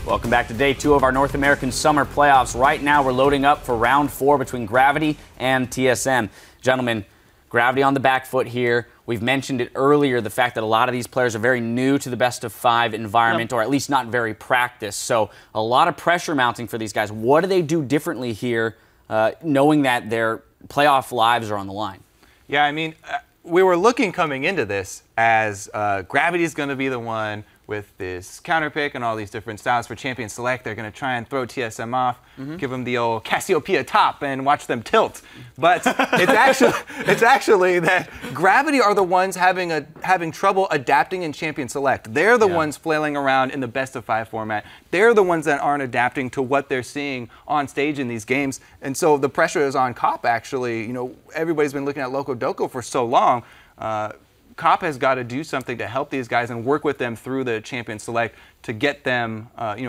Welcome back to day 2 of our North American Summer Playoffs. Right now, we're loading up for round 4 between Gravity and TSM. Gentlemen, Gravity on the back foot here. We've mentioned it earlier, the fact that a lot of these players are very new to the best-of-5 environment, or at least not very practiced. So a lot of pressure mounting for these guys. What do they do differently here, knowing that their playoff lives are on the line? Yeah, I mean, we were looking coming into this as Gravity is going to be the one with this counter pick and all these different styles for Champion Select. They're going to try and throw TSM off, give them the old Cassiopeia top and watch them tilt. But it's actually that Gravity are the ones having trouble adapting in Champion Select. They're the ones flailing around in the best-of-5 format. They're the ones that aren't adapting to what they're seeing on stage in these games. And so the pressure is on Cop, actually. You know, everybody's been looking at Loco Doco for so long. Cop has got to do something to help these guys and work with them through the Champion Select to get them,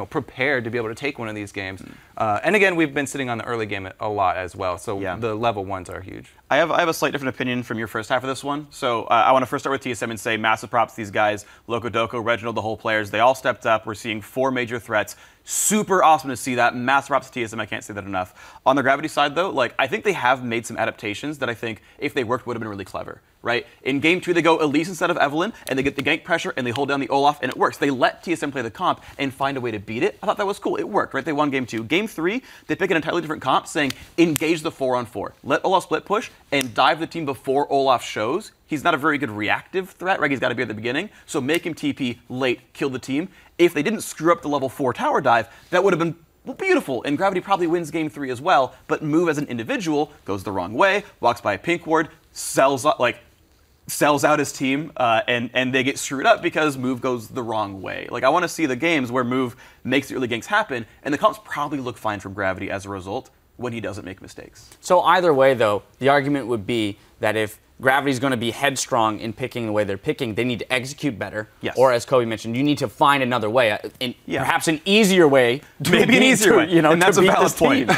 prepared to be able to take one of these games. And again, we've been sitting on the early game a lot as well, so the level 1s are huge. I have a slight different opinion from your first half of this one. So I want to first start with TSM and say massive props to these guys. Loco Doco, Reginald, the whole players, they all stepped up. We're seeing 4 major threats. Super awesome to see that. Massive props to TSM. I can't say that enough. On the Gravity side, though, I think they have made some adaptations that I think, if they worked, would have been really clever. Right? In Game 2, they go Elise instead of Evelyn, and they get the gank pressure, and they hold down the Olaf, and it works. They let TSM play the comp and find a way to beat it. I thought that was cool. It worked, right? They won Game 2. Game 3, they pick an entirely different comp, saying, engage the 4-on-4. Let Olaf split push and dive the team before Olaf shows. He's not a very good reactive threat, right? He's got to be at the beginning. So make him TP late, kill the team. If they didn't screw up the level 4 tower dive, that would have been beautiful, and Gravity probably wins Game 3 as well, but Move as an individual goes the wrong way, walks by a pink ward, sells out his team, and they get screwed up because Move goes the wrong way. I want to see the games where Move makes the early ganks happen, and the comps probably look fine from Gravity as a result when he doesn't make mistakes. So either way, though, the argument would be that if Gravity's going to be headstrong in picking the way they're picking, they need to execute better. Yes. Or, as Kobe mentioned, you need to find another way, perhaps an easier way. Maybe an easier way, and that's a valid point.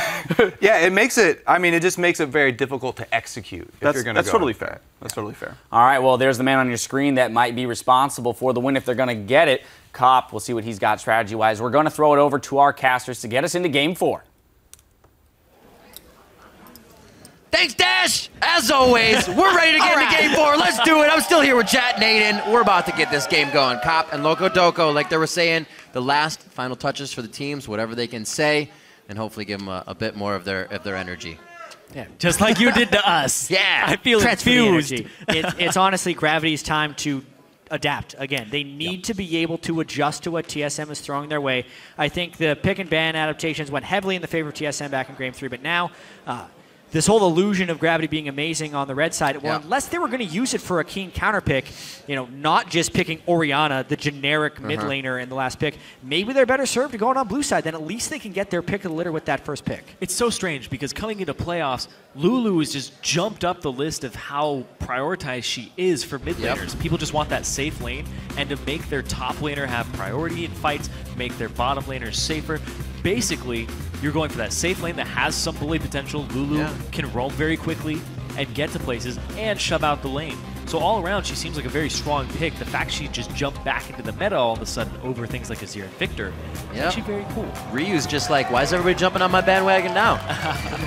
Yeah, it makes it, it just makes it very difficult to execute. That's totally fair. That's totally fair. All right, well, there's the man on your screen that might be responsible for the win if they're going to get it. Cop, we'll see what he's got strategy-wise. We're going to throw it over to our casters to get us into Game 4. Thanks, Dash! As always, we're ready to get into Game 4. Let's do it. I'm still here with Chat and Aiden. We're about to get this game going. Cop and Loco Doco, like they were saying, the last final touches for the teams, whatever they can say, and hopefully give them a bit more of their energy. Yeah, just like you did to us. Yeah. I feel infused. It's honestly Gravity's time to adapt again. They need to be able to adjust to what TSM is throwing their way. I think the pick and ban adaptations went heavily in the favor of TSM back in Game 3, but now this whole illusion of Gravity being amazing on the red side, well, unless they were going to use it for a keen counter pick, not just picking Orianna, the generic mid laner in the last pick, maybe they're better served to going on blue side. Then at least they can get their pick of the litter with that first pick. It's so strange because coming into playoffs, Lulu has just jumped up the list of how prioritized she is for mid laners. People just want that safe lane, and to make their top laner have priority in fights, make their bottom laners safer. Basically, you're going for that safe lane that has some bully potential. Lulu can roam very quickly and get to places and shove out the lane. So all around, she seems like a very strong pick. The fact she just jumped back into the meta all of a sudden over things like Azir and Victor, is actually very cool. Ryu's just like, why is everybody jumping on my bandwagon now?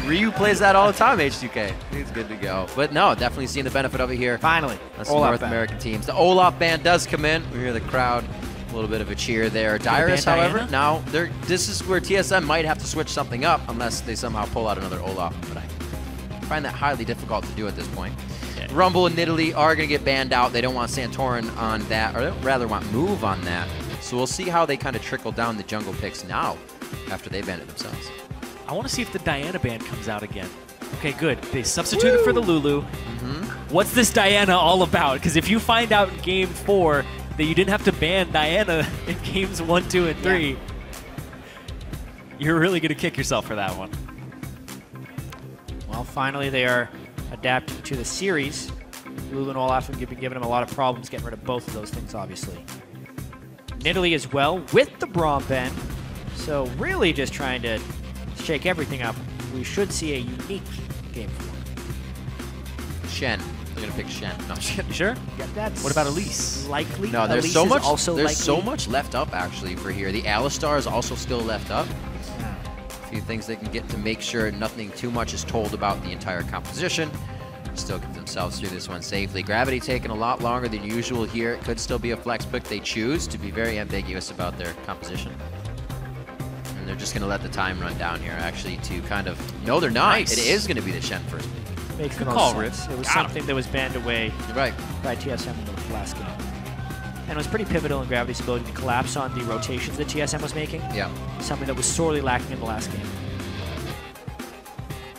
Ryu plays that all the time, H2K. He's good to go. But no, definitely seeing the benefit of it here. Finally. That's the North American teams. The Olaf band does come in. We hear the crowd. A little bit of a cheer there. Dyrus, however, now this is where TSM might have to switch something up unless they somehow pull out another Olaf. But I find that highly difficult to do at this point. Yeah. Rumble and Nidalee are going to get banned out. They don't want Santorin on that, or they rather want Move on that. So we'll see how they kind of trickle down the jungle picks now after they ban it themselves. I want to see if the Diana ban comes out again. Okay, good. They substituted for the Lulu. What's this Diana all about? Because if you find out in Game 4 that you didn't have to ban Diana in Games 1, 2, and 3, you're really going to kick yourself for that one. Well, finally they are adapting to the series. Lulu and Olaf have been giving them a lot of problems getting rid of both of those things, obviously. Nidalee as well with the Braum bend. So really just trying to shake everything up. We should see a unique Game 4. Shen, They're gonna pick Shen. No, I'm just kidding. You sure? Yeah, that's What about Elise? Likely. No, there's Elise so is much. Also there's likely. so much left up actually for here. The Alistar is also still left up. A few things they can get to make sure nothing too much is told about the entire composition. Still get themselves through this one safely. Gravity taking a lot longer than usual here. It could still be a flex pick. They choose to be very ambiguous about their composition. And they're just going to let the time run down here, actually, to kind of... No, they're not. Nice. It is going to be the Shen first. Makes the Good most call, sense. Rip. It was Got him. something that was banned away You're right. by TSM in the last game. And it was pretty pivotal in Gravity's ability to collapse on the rotations that TSM was making. Yeah. Something that was sorely lacking in the last game.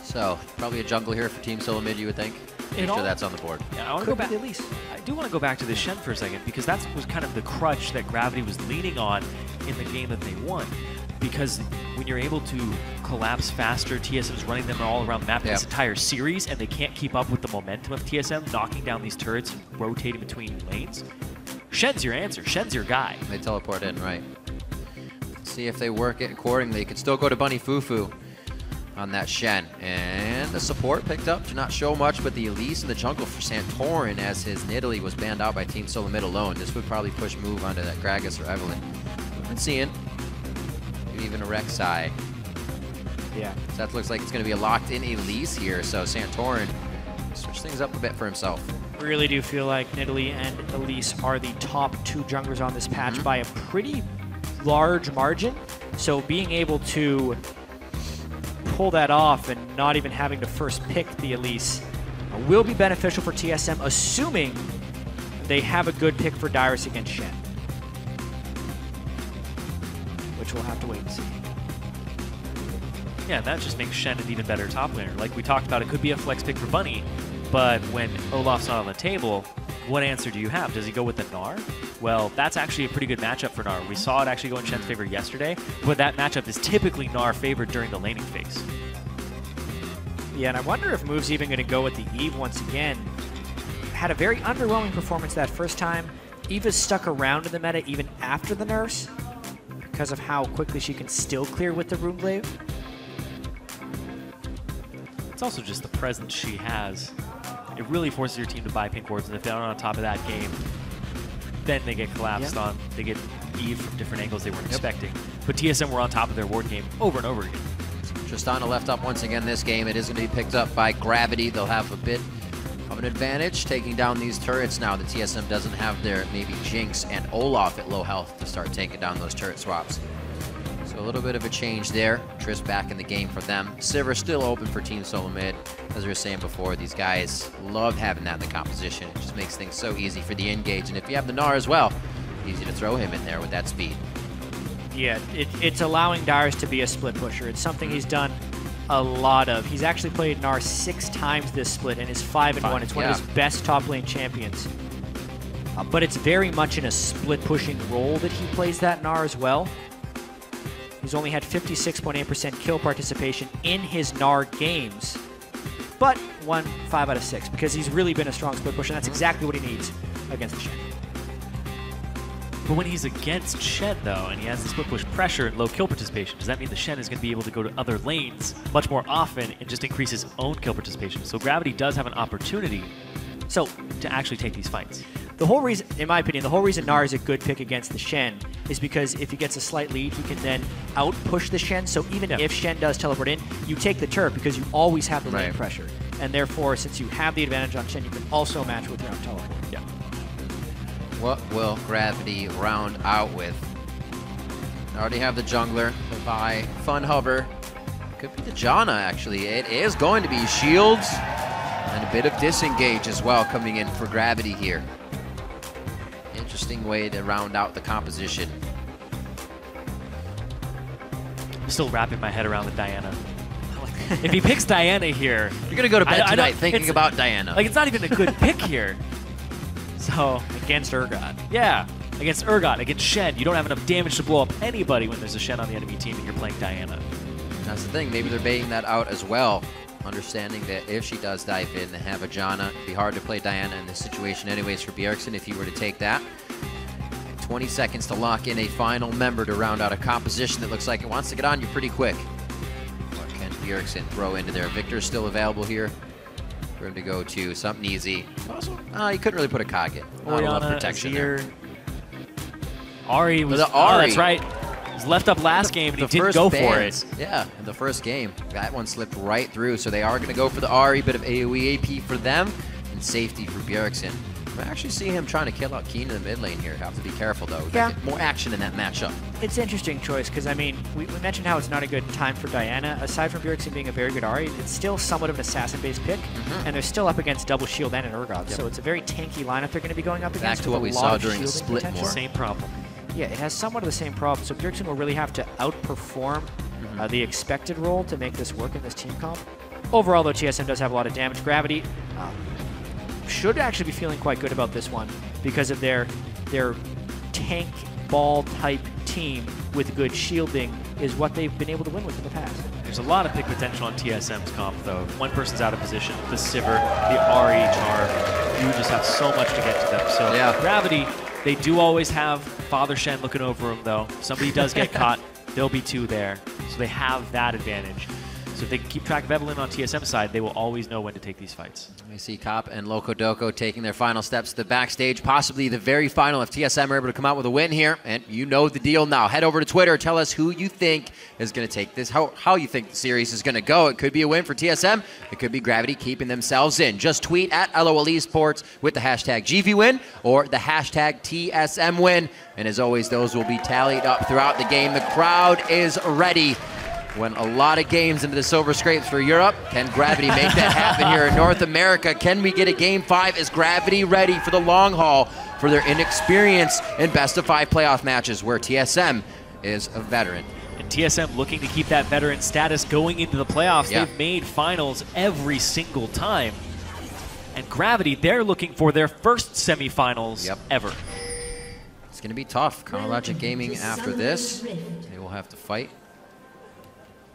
So, probably a jungle here for Team SoloMid, you would think. Make sure that's on the board. Yeah, I want to go Could back. be Elise. I do want to go back to the Shen for a second because that was kind of the crutch that Gravity was leaning on in the game that they won. Because when you're able to collapse faster, TSM's running them all around the map this entire series, and they can't keep up with the momentum of TSM, knocking down these turrets and rotating between lanes. Shen's your answer. Shen's your guy. They teleport in, right. Let's see if they work it accordingly. It could still go to Bunny Fufu on that Shen. And the support picked up to not show much, but the Elise in the jungle for Santorin as his Nidalee was banned out by Team SoloMid alone. This would probably push move onto that Gragas or Evelyn. We've been seeing maybe even a Rek'Sai. Yeah. So that looks like it's going to be a locked-in Elise here, so Santorin switch things up a bit for himself. Really do feel like Nidalee and Elise are the top two junglers on this patch by a pretty large margin. So being able to pull that off and not even having to first pick the Elise will be beneficial for TSM, assuming they have a good pick for Dyrus against Shen. Which we'll have to wait and see. Yeah, that just makes Shen an even better top laner. Like we talked about, it could be a flex pick for Bunny, but when Olaf's not on the table, what answer do you have? Does he go with the Gnar? Well, that's actually a pretty good matchup for Gnar. We saw it actually go in Shen's favor yesterday, but that matchup is typically Gnar favored during the laning phase. Yeah, and I wonder if Move's even going to go with the Eve once again. Had a very underwhelming performance that first time. Eva's stuck around in the meta even after the nerfs because of how quickly she can still clear with the Runeblade. It's also just the presence she has. It really forces your team to buy pink wards, and if they're not on top of that game, then they get collapsed on. They get Eve from different angles they weren't expecting. But TSM were on top of their ward game over and over again. Tristana left up once again this game. It is going to be picked up by Gravity. They'll have a bit of an advantage taking down these turrets now. The TSM doesn't have their maybe Jinx and Olaf at low health to start taking down those turret swaps. So a little bit of a change there. Triss back in the game for them. Sivir still open for Team SoloMid. As we were saying before, these guys love having that in the composition. It just makes things so easy for the engage. And if you have the Gnar as well, easy to throw him in there with that speed. Yeah, it's allowing Dyrus to be a split pusher. It's something he's done a lot of. He's actually played Gnar 6 times this split and is 5-1. It's one of his best top lane champions. But it's very much in a split pushing role that he plays that Gnar as well. He's only had 56.8% kill participation in his Gnar games, but won 5 out of 6 because he's really been a strong split pusher, and that's exactly what he needs against the Shen. But when he's against Shen, though, and he has the split push pressure and low kill participation, does that mean the Shen is going to be able to go to other lanes much more often and just increase his own kill participation? So Gravity does have an opportunity to actually take these fights. The whole reason, in my opinion, the whole reason Gnar is a good pick against the Shen is because if he gets a slight lead, he can then out-push the Shen. So even if Shen does teleport in, you take the turret because you always have the lane pressure. And therefore, since you have the advantage on Shen, you can also match with your own teleport. Yeah. What will Gravity round out with? They already have the jungler by Fun Hover. Could be the Janna, actually. It is going to be shields and a bit of disengage as well coming in for Gravity here. Interesting way to round out the composition. I'm still wrapping my head around the Diana. If he picks Diana here... You're going to go to bed tonight thinking about Diana. Like, it's not even a good pick here. So, against Urgot. Yeah, against Urgot, against Shen. You don't have enough damage to blow up anybody when there's a Shen on the enemy team and you're playing Diana. That's the thing. Maybe they're baiting that out as well. Understanding that if she does dive in and have a Janna, it'd be hard to play Diana in this situation anyways for Bjergsen if you were to take that. 20 seconds to lock in a final member to round out a composition that looks like it wants to get on you pretty quick. What can Bjergsen throw into there? Victor's still available here for him to go to something easy. Also, he couldn't really put a cog in. Not Oriana, enough protection there. Ari was. The Oh, Ari. that's right. He was left up last game, and he didn't first go bans. for it. Yeah, in the first game. That one slipped right through, so they are going to go for the Ari. Bit of AoE AP for them, and safety for Bjergsen. I actually see him trying to kill out Keen in the mid lane here. Have to be careful, though. We gotta get more action in that matchup. It's an interesting choice because, I mean, we mentioned how it's not a good time for Diana. Aside from Bjergsen being a very good Ahri, it's still somewhat of an assassin-based pick, and they're still up against double shield and an Urgot, so it's a very tanky lineup they're going to be going up against. Back to what we saw during the split more. Same problem. Yeah, it has somewhat of the same problem, so Bjergsen will really have to outperform the expected role to make this work in this team comp. Overall, though, TSM does have a lot of damage. Gravity should actually be feeling quite good about this one because of their tank ball type team with good shielding is what they've been able to win with in the past. There's a lot of pick potential on TSM's comp, though. One person's out of position. The Sivir, the Ahri charm. You just have so much to get to them. So Yeah. Gravity, they do always have Father Shen looking over them, though. If somebody does get caught, there'll be two there. So they have that advantage. So if they can keep track of Evelyn on TSM side, they will always know when to take these fights. We see Cop and Loco Doco taking their final steps to the backstage, possibly the very final if TSM are able to come out with a win here. And you know the deal now. Head over to Twitter, tell us who you think is going to take this, how you think the series is going to go. It could be a win for TSM. It could be Gravity keeping themselves in. Just tweet at LOL Esports with the hashtag GVWin or the hashtag TSMWin. And as always, those will be tallied up throughout the game. The crowd is ready. When a lot of games into the Silver Scrapes for Europe, can Gravity make that happen here in North America? Can we get a Game 5? Is Gravity ready for the long haul for their inexperience in best-of-5 playoff matches where TSM is a veteran? And TSM looking to keep that veteran status going into the playoffs. Yeah. They've made finals every single time. And Gravity, they're looking for their first semifinals ever. It's going to be tough. Chronologic Gaming after this, they will have to fight.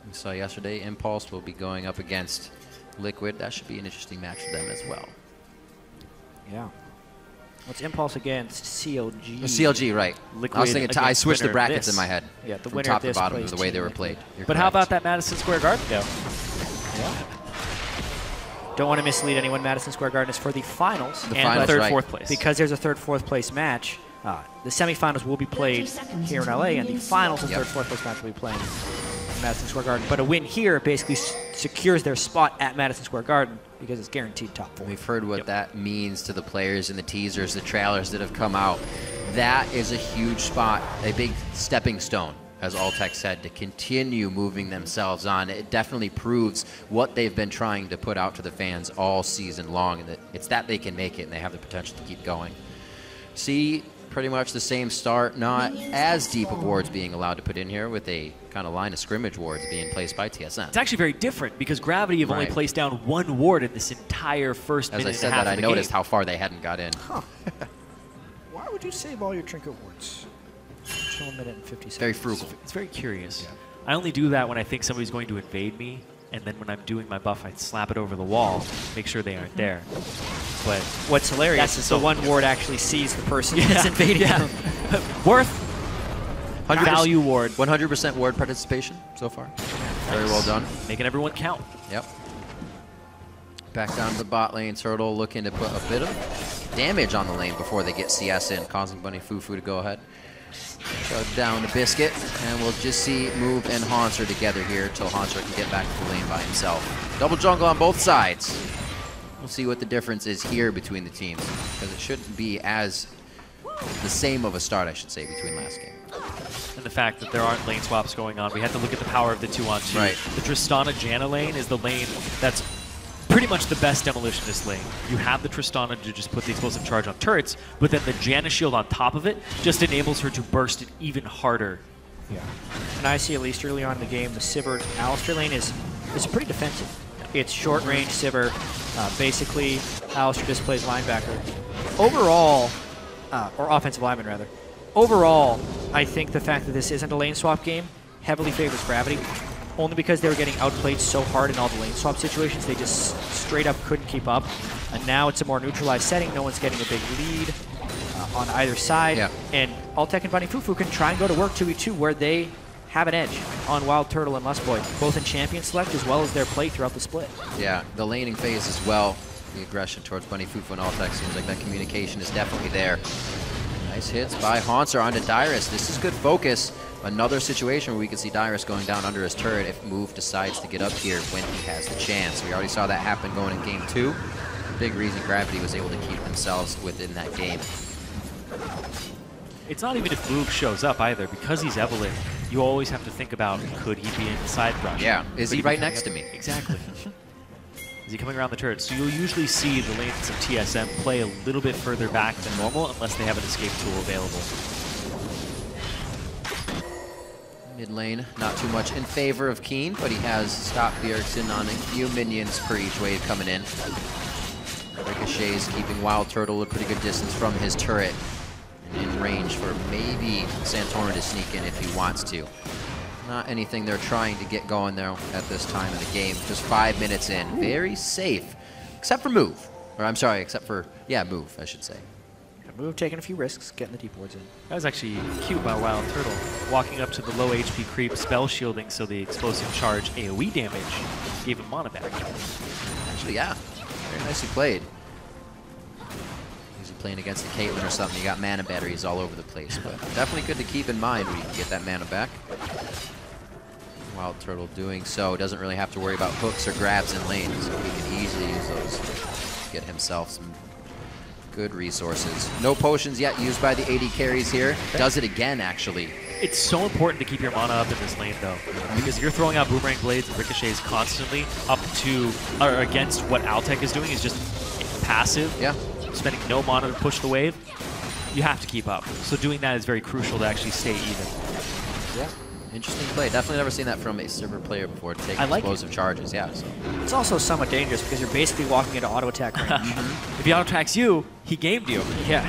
We saw yesterday, Impulse will be going up against Liquid. That should be an interesting match for them as well. Yeah. What's Impulse against CLG? CLG, right. I was thinking, I switched the brackets in my head. Yeah, the from winner top of this to bottom plays of the way they Team were Liquid. played. You're But how correct. about that Madison Square Garden go? Yeah. Don't want to mislead anyone. Madison Square Garden is for the finals. The And finals, third, right. fourth place. Because there's a third, fourth place match, the semifinals will be played here in LA, and the finals and Yep. third, fourth place match will be playing in Madison Square Garden. But a win here basically secures their spot at Madison Square Garden because it's guaranteed top 4. We've heard what that means to the players in the teasers, the trailers that have come out. That is a huge spot, a big stepping stone, as Alltech said, to continue moving themselves on. It definitely proves what they've been trying to put out to the fans all season long, and that it's that they can make it, and they have the potential to keep going. See pretty much the same start, not as deep of wards being allowed to put in here with a kind of line of scrimmage wards being placed by TSM. It's actually very different because Gravity have only Right. placed down one ward in this entire first As minute I said and a half that, I of the noticed game. how far they hadn't got in. Why would you save all your trinket wards? Until a minute and 50 seconds. Very frugal. It's very curious. I only do that when I think somebody's going to invade me, and then when I'm doing my buff, I slap it over the wall, make sure they aren't there. But What's hilarious That's is so- the one ward actually sees the person that's invading them. worth 100% value ward, 100% ward participation so far. Very well done. making everyone count. Yep. Back down to the bot lane. Turtle looking to put a bit of damage on the lane before they get CS in, causing Bunny Fufu to go ahead. Shut down the Biscuit, and we'll just see Move and Haunter together here until Haunter can get back to the lane by himself. Double jungle on both sides. We'll see what the difference is here between the teams, because it shouldn't be as the same of a start, I should say, between last game. And the fact that there aren't lane swaps going on, we have to look at the power of the 2-on-2. Right. The Tristana Janna lane is the lane that's pretty much the best demolitionist lane. You have the Tristana to just put the explosive charge on turrets, but then the Janna shield on top of it just enables her to burst it even harder. Yeah. And I see, at least early on in the game, the Sivir Alistar lane is pretty defensive. It's short range Sivir. Basically, Alistar just plays linebacker. Overall, or offensive lineman rather. Overall, I think the fact that this isn't a lane swap game heavily favors Gravity. Only because they were getting outplayed so hard in all the lane swap situations, they just straight up couldn't keep up. And now it's a more neutralized setting. No one's getting a big lead on either side. Yeah. And Alltech and Bunny Fufu can try and go to work 2v2 where they have an edge on Wild Turtle and Lustboy, both in champion select as well as their play throughout the split. Yeah, the laning phase as well. the aggression towards Bunny Fufu and Altec. Seems like that communication is definitely there. Nice hits by Haunter onto Dyrus. This is good focus. Another situation where we could see Dyrus going down under his turret if Move decides to get up here when he has the chance. We already saw that happen going in game 2. Big reason Gravity was able to keep themselves within that game. It's not even if Move shows up either. Because he's Evelyn, you always have to think about, could he be inside rush? Yeah, is he right next to me? Exactly. Is he coming around the turret? So you'll usually see the lanes of TSM play a little bit further back than normal unless they have an escape tool available. Mid lane, not too much in favor of Keen, but he has stopped Bjergsen on a few minions per each wave coming in. Ricochet's keeping Wild Turtle a pretty good distance from his turret. And in range for maybe Santorin to sneak in if he wants to. Not anything they're trying to get going there at this time of the game. Just 5 minutes in. Very safe. Except for Move. Or I'm sorry, except for, yeah, Move, I should say. Move taking a few risks, getting the deep wards in. That was actually cute by Wild Turtle. Walking up to the low HP creep, spell shielding so the explosive charge AoE damage gave him mana back. Actually, yeah. Very nicely played. Usually playing against the Caitlyn or something, you got mana batteries all over the place. But definitely good to keep in mind when you can get that mana back. Wild Turtle doing so. Doesn't really have to worry about hooks or grabs in lane, so he can easily use those to get himself some good resources. No potions yet used by the AD carries here. Does it again, actually. It's so important to keep your mana up in this lane, though, because you're throwing out boomerang blades and ricochets constantly up to or against what Altec is doing is just passive. Yeah. Spending no mana to push the wave. You have to keep up. So doing that is very crucial to actually stay even. Yeah. Interesting play. Definitely never seen that from a server player before to take explosive charges. Yeah. So. It's also somewhat dangerous because you're basically walking into auto attack range. If he auto attacks you, he gamed you. Yeah.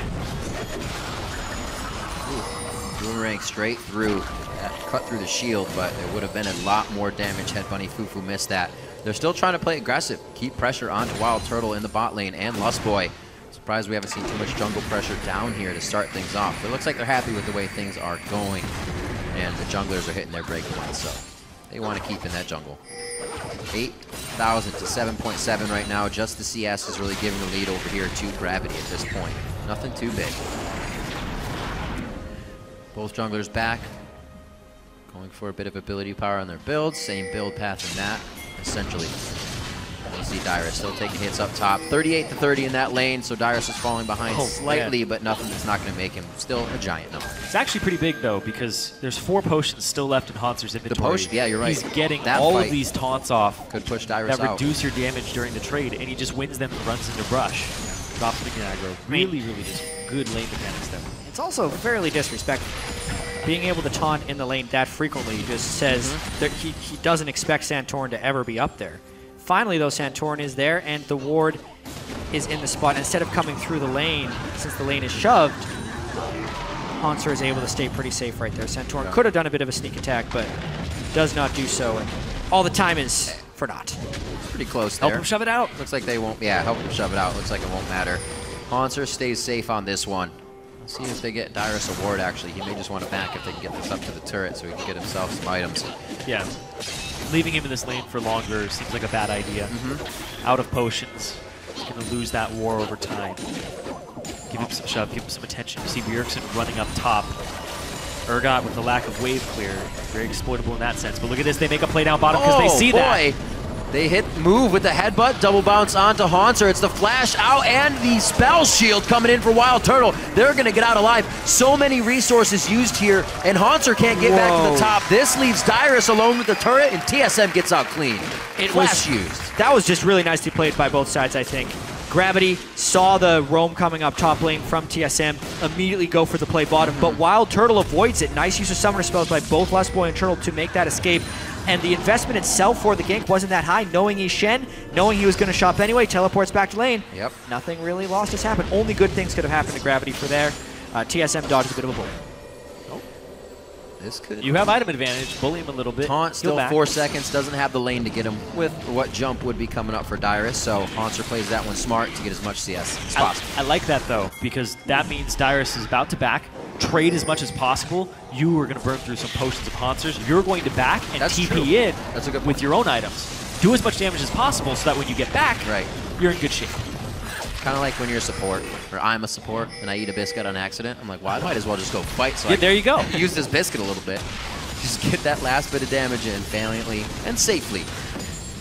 Boomerang straight through. That cut through the shield, but it would have been a lot more damage had Bunny Fufu missed that. They're still trying to play aggressive. Keep pressure onto Wild Turtle in the bot lane and Lustboy. Surprised we haven't seen too much jungle pressure down here to start things off. But it looks like they're happy with the way things are going. And the junglers are hitting their breakaways, so they want to keep in that jungle. 8,000 to 7.7 right now. Just the CS is really giving the lead over here to Gravity at this point. Nothing too big. Both junglers back. Going for a bit of ability power on their builds. Same build path in that, essentially. You see Dyrus still taking hits up top. 38 to 30 in that lane, so Dyrus is falling behind slightly, but nothing that's not going to make him still a giant number. It's actually pretty big, though, because there's 4 potions still left in Haunter's inventory. The potion, yeah, you're right. He's getting that all of these taunts off could push Dyrus that out. reduce your damage during the trade, and he just wins them and runs into brush. Drops the aggro. Really, really just good lane mechanics there. It's also fairly disrespectful. Being able to taunt in the lane that frequently just says that he doesn't expect Santorin to ever be up there. Finally, though, Santorin is there, and the ward is in the spot. Instead of coming through the lane, since the lane is shoved, Haunter is able to stay pretty safe right there. Santorin could have done a bit of a sneak attack, but does not do so. And all the time is for naught. Pretty close there. Help him shove it out. Looks like they won't, yeah, help him shove it out. Looks like it won't matter. Haunter stays safe on this one. Let's see if they get Dyrus a ward, actually. He may just want to back if they can get this up to the turret so he can get himself some items. Yeah. Leaving him in this lane for longer seems like a bad idea. Out of potions. He's going to lose that war over time. Give him some shove, give him some attention. You see Bjergsen running up top. Urgot with the lack of wave clear. Very exploitable in that sense. But look at this, they make a play down bottom because they see that. They hit Move with the headbutt, double bounce onto Haunter. It's the flash out and the spell shield coming in for Wild Turtle. They're going to get out alive. So many resources used here, and Haunter can't get back to the top. This leaves Dyrus alone with the turret, and TSM gets out clean. Flash used. That was just really nicely played by both sides, I think. Gravity saw the roam coming up top lane from TSM, immediately go for the play bottom, but Wild Turtle avoids it. Nice use of summoner spells by both Lustboy and Turtle to make that escape. And the investment itself for the gank wasn't that high, knowing he's Shen, knowing he was going to shop anyway, teleports back to lane. Yep. Nothing really lost has happened. Only good things could have happened to Gravity for there. TSM dodged a bit of a bullet. This could. You have item advantage. Bully him a little bit. Taunt still 4 seconds. Doesn't have the lane to get him with what jump would be coming up for Dyrus. So Haunter plays that one smart to get as much CS as possible. I like that, though, because that means Dyrus is about to back, trade as much as possible. You are going to burn through some potions of Haunters. You're going to back and TP in That's a good with your own items. Do as much damage as possible so that when you get back, you're in good shape. Kind of like when you're a support, or I'm a support, and I eat a biscuit on accident. I'm like, well, I might as well just go fight. So Yeah, there you go. Use this biscuit a little bit. Just get that last bit of damage in valiantly and safely.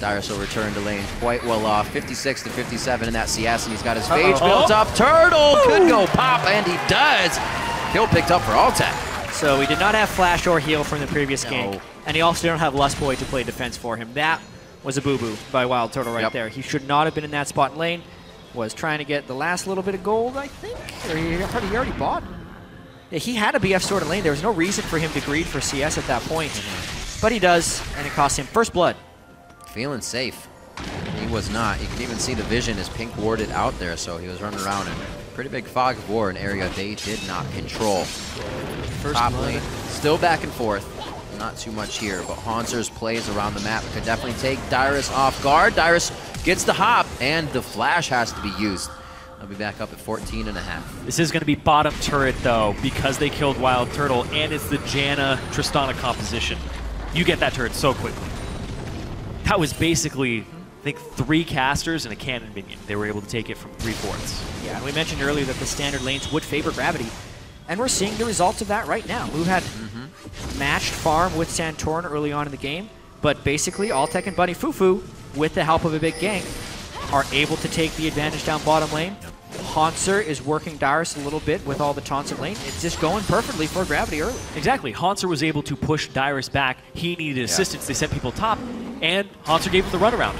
Dyrus will return to lane quite well off. 56 to 57 in that CS, and he's got his phage built up. Turtle could go pop, and he does. Kill picked up for Altec. So he did not have flash or heal from the previous gank, and he also didn't have Lustboy to play defense for him. That was a boo-boo by Wild Turtle right there. He should not have been in that spot in lane. Was trying to get the last little bit of gold, I think, or he already bought. Yeah, he had a BF sword in lane. There was no reason for him to greed for CS at that point, but he does, and it costs him first blood. Feeling safe. He was not. You can even see the vision as Pink warded out there, so he was running around in pretty big fog of war, an area they did not control. First Top blood. lane, still back and forth. Not too much here, but Hauntzer's plays around the map could definitely take Dyrus off guard. Dyrus gets the hop, and the flash has to be used. I'll be back up at 14.5. This is going to be bottom turret, though, because they killed Wild Turtle, and it's the Janna Tristana composition. You get that turret so quickly. That was basically, I think, 3 casters and a cannon minion. They were able to take it from 3/4. Yeah, and we mentioned earlier that the standard lanes would favor Gravity, and we're seeing the results of that right now. Who had matched farm with Santorin early on in the game, but basically Altec and Bunny Fufu, with the help of a big gank, are able to take the advantage down bottom lane. Haunzer is working Dyrus a little bit with all the taunts in lane. It's just going perfectly for Gravity early. Exactly. Haunzer was able to push Dyrus back. He needed assistance. They sent people top, and Haunzer gave him the runaround.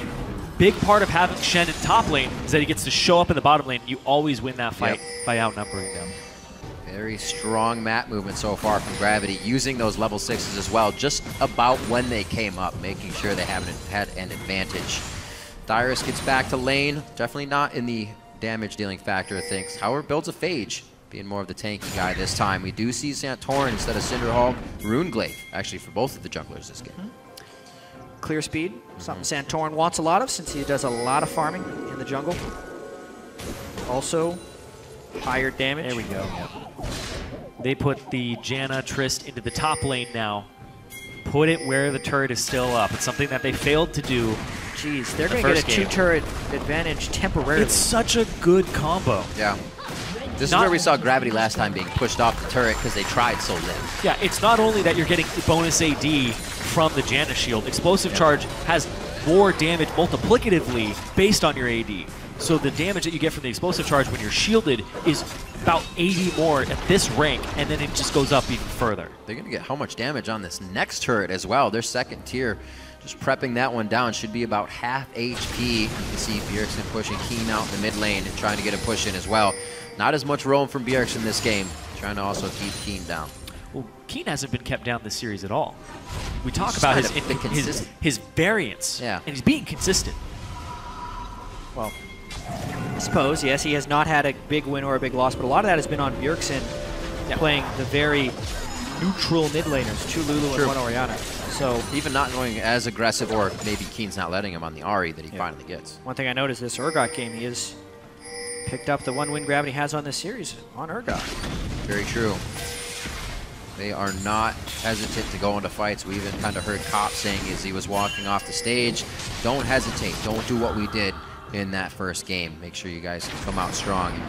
Big part of having Shen in top lane is that he gets to show up in the bottom lane. You always win that fight by outnumbering them. Very strong map movement so far from Gravity, using those level 6s as well, just about when they came up, making sure they haven't had an advantage. Dyrus gets back to lane, definitely not in the damage dealing factor of things. However, builds a phage, being more of the tanky guy this time. We do see Santorin instead of Cinderhawk, Runeglaive, actually for both of the junglers this game. Clear speed, something Santorin wants a lot of since he does a lot of farming in the jungle. Also, higher damage. There we go. They put the Janna Trist into the top lane now. Put it where the turret is still up. It's something that they failed to do. Jeez, they're going to get a 2-turret advantage temporarily. It's such a good combo. Yeah. This is where we saw Gravity last time being pushed off the turret because they tried so little. Yeah, it's not only that you're getting bonus AD from the Janna shield. Explosive Charge has more damage multiplicatively based on your AD. So the damage that you get from the Explosive Charge when you're shielded is about 80 more at this rank, and then it just goes up even further. They're going to get how much damage on this next turret as well. Their second tier, just prepping that one down, should be about half HP. You can see Bjergsen pushing Keen out in the mid lane and trying to get a push in as well. Not as much roam from Bjergsen this game, trying to also keep Keen down. Well, Keen hasn't been kept down this series at all. We talk about his variance, and he's being consistent. Well, I suppose, yes, he has not had a big win or a big loss, but a lot of that has been on Bjergsen playing the very neutral mid laners, 2 Lulu and 1 Orianna. So even not going as aggressive, or maybe Keen's not letting him on the Ahri that he finally gets. One thing I noticed this Urgot game, he has picked up the 1 win Gravity has on this series on Urgot. Very true. They are not hesitant to go into fights. We even kind of heard Cop saying as he was walking off the stage, don't hesitate, don't do what we did in that first game. Make sure you guys can come out strong and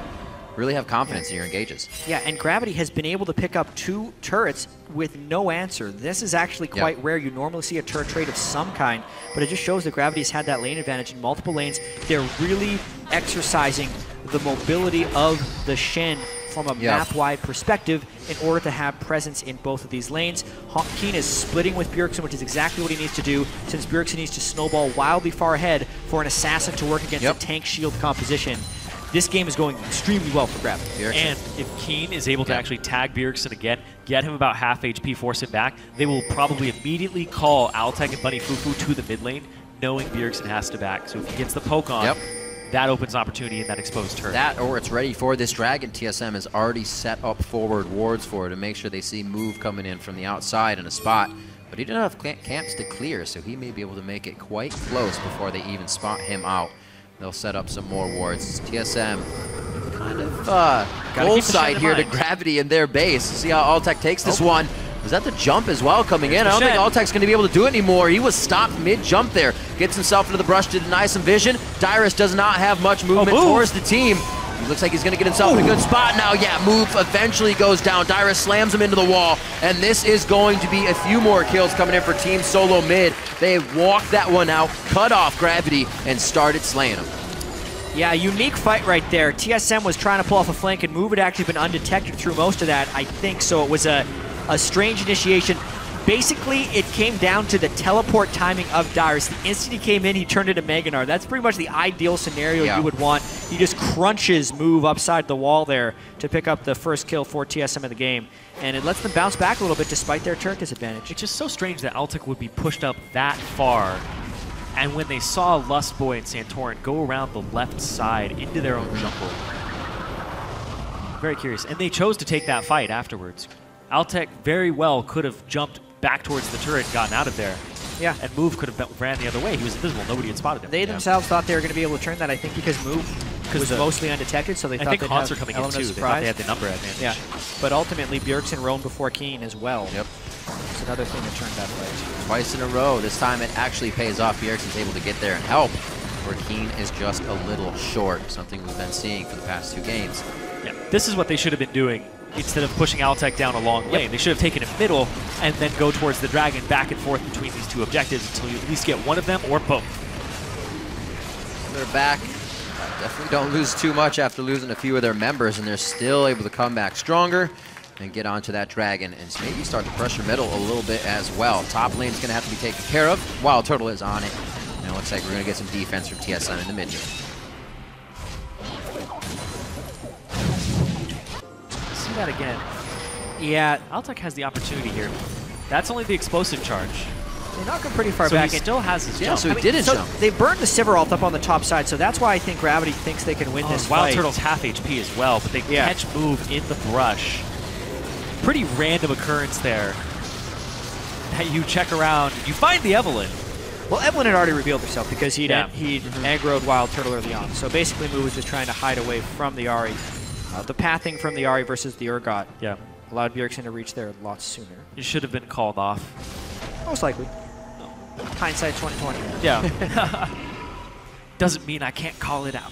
really have confidence in your engages. Yeah, and Gravity has been able to pick up 2 turrets with no answer. This is actually quite rare. You normally see a turret trade of some kind, but it just shows that Gravity's had that lane advantage in multiple lanes. They're really exercising the mobility of the Shen from a map-wide perspective in order to have presence in both of these lanes. Keen is splitting with Bjergsen, which is exactly what he needs to do, since Bjergsen needs to snowball wildly far ahead for an assassin to work against a tank shield composition. This game is going extremely well for Gravity. And if Keen is able to actually tag Bjergsen again, get him about half HP, force him back, they will probably immediately call Altec and Bunny Fufu to the mid lane, knowing Bjergsen has to back. So if he gets the poke on, that opens opportunity in that exposed turret. That, or it's ready for this dragon. TSM has already set up forward wards for it to make sure they see move coming in from the outside in a spot. But he didn't have camps to clear, so he may be able to make it quite close before they even spot him out. They'll set up some more wards. TSM kind of goal side here to Gravity in their base. See how Altec takes this one. Was that the jump as well coming in? I don't think Altec's going to be able to do it anymore. He was stopped mid-jump there. Gets himself into the brush to deny some vision. Dyrus does not have much movement towards the team. He looks like he's going to get himself in a good spot now. Yeah, move eventually goes down. Dyrus slams him into the wall. And this is going to be a few more kills coming in for Team SoloMid. They walked that one out, cut off Gravity, and started slaying him. Yeah, unique fight right there. TSM was trying to pull off a flank, and Move had actually been undetected through most of that, I think. So it was a strange initiation. Basically, it came down to the teleport timing of Dyrus. The instant he came in, he turned into Meganar. That's pretty much the ideal scenario you would want. He just crunches Move upside the wall there to pick up the first kill for TSM in the game. And it lets them bounce back a little bit despite their turret disadvantage. It's just so strange that Altec would be pushed up that far. And when they saw Lustboy and Santorin go around the left side into their own jungle. Very curious. And they chose to take that fight afterwards. Altec very well could have jumped back towards the turret and gotten out of there. Yeah. And Move could have ran the other way. He was invisible. Nobody had spotted him. They themselves thought they were going to be able to turn that, I think, because Move was mostly undetected, so they thought they'd have coming in element too. of They thought they surprise. had the number advantage. Yeah. But ultimately, Bjergsen roamed before Keen as well. Yep. It's another thing that turned that fight. Twice in a row. This time it actually pays off. Bjergsen's able to get there and help, where Keen is just a little short, something we've been seeing for the past 2 games. Yeah. This is what they should have been doing. Instead of pushing Altec down a long lane, they should have taken it middle and then go towards the dragon back and forth between these 2 objectives until you at least get one of them or both. They're back. Definitely don't lose too much after losing a few of their members, and they're still able to come back stronger and get onto that dragon and maybe start to pressure middle a little bit as well. Top lane's going to have to be taken care of. Wild Turtle is on it. And it looks like we're going to get some defense from TSM in the mid lane. See that again. Yeah. Altec has the opportunity here. That's only the explosive charge. They knock him pretty far So back. he still has his jump. So he didn't jump. They burned the Sivir ult up on the top side, so that's why I think Gravity thinks they can win this Wild fight. Turtle's half HP as well, but they catch Move in the brush. Pretty random occurrence there. That you check around, you find the Evelynn. Well, Evelynn had already revealed herself because he'd aggroed Wild Turtle early on. So basically, Move was just trying to hide away from the Ahri. The pathing from the Ahri versus the Urgot allowed Bjergsen to reach there a lot sooner. It should have been called off. Most likely. Hindsight 2020. Yeah. Doesn't mean I can't call it out.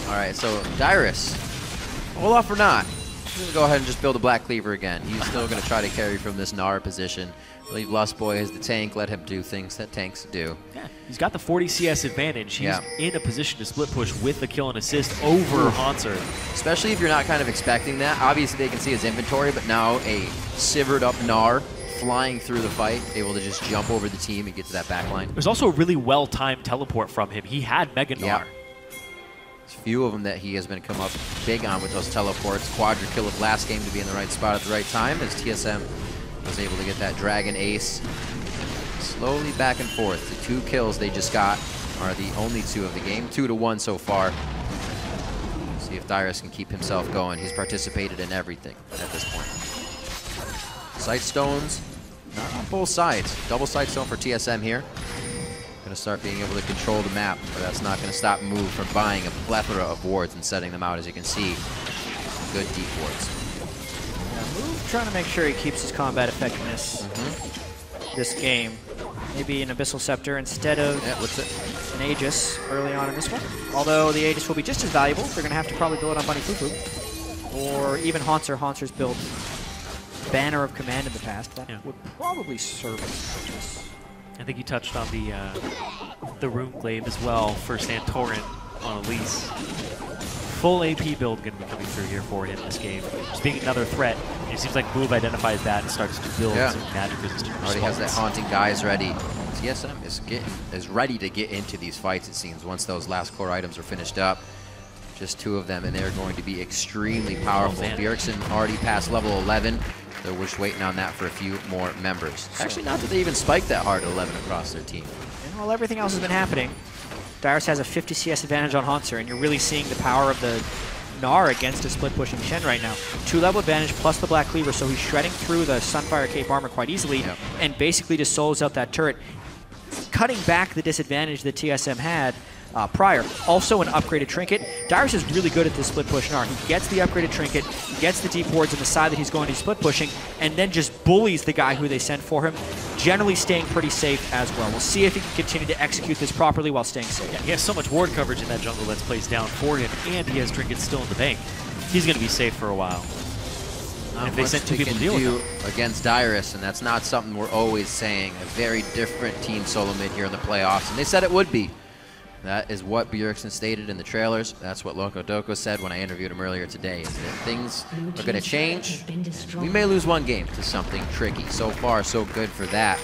All right, so Dyrus, Olaf or not, he's going to go ahead and just build a Black Cleaver again. He's still going to try to carry from this Gnar position. Leave Lustboy as the tank, let him do things that tanks do. Yeah, he's got the 40 CS advantage. He's in a position to split push with the kill and assist over Hanser. Especially if you're not kind of expecting that. Obviously, they can see his inventory, but now a Sivered up Gnar flying through the fight, able to just jump over the team and get to that back line. There's also a really well-timed teleport from him. He had Mega Gnar. Yeah. There's a few of them that he has been come up big on with those teleports. Quadra kill of last game to be in the right spot at the right time as TSM was able to get that Dragon Ace. Slowly back and forth. The 2 kills they just got are the only 2 of the game. 2-1 so far. See if Dyrus can keep himself going. He's participated in everything at this point. Sight stones, not on both sides. Double sight stone for TSM here. Gonna start being able to control the map, but that's not gonna stop Move from buying a plethora of wards and setting them out, as you can see. Good deep wards. Move trying to make sure he keeps his combat effectiveness this game. Maybe an Abyssal Scepter instead of an Aegis early on in this one. Although the Aegis will be just as valuable. They're going to have to probably build it on Bunny Fufu. Or even Hanser. Hanser's built Banner of Command in the past. That would probably serve its purpose. I think you touched on the Rune Glaive as well for Santorin on Elise. Full AP build going to be coming through here for him this game. Just being another threat. It seems like Move identifies that and starts to build some magic resistant Already has that Haunting Guise ready. TSM is ready to get into these fights, it seems, once those last core items are finished up. Just 2 of them, and they're going to be extremely powerful. Bjergsen already past level 11. They're just waiting on that for a few more members. Actually, not that they even spiked that hard at 11 across their team. And while everything else has been happening, Dyrus has a 50 CS advantage on Hanser, and you're really seeing the power of the Gnar against a split-pushing Shen right now. 2-level advantage plus the Black Cleaver, so he's shredding through the Sunfire Cape armor quite easily and basically just solos out that turret, cutting back the disadvantage that TSM had. prior. Also an upgraded trinket. Dyrus is really good at this split push Gnar. He gets the upgraded trinket, gets the deep wards on the side that he's going to be split pushing, and then just bullies the guy who they send for him, generally staying pretty safe as well. We'll see if he can continue to execute this properly while staying safe. Yeah, he has so much ward coverage in that jungle that's placed down for him, and he has trinkets still in the bank. He's going to be safe for a while. And if they send two people to deal with him against Dyrus, and that's not something we're always saying. A very different team SoloMid here in the playoffs, and they said it would be. That is what Bjergsen stated in the trailers. That's what Loco said when I interviewed him earlier today, is that things are going to change. We may lose one game to something tricky. So far, so good for that.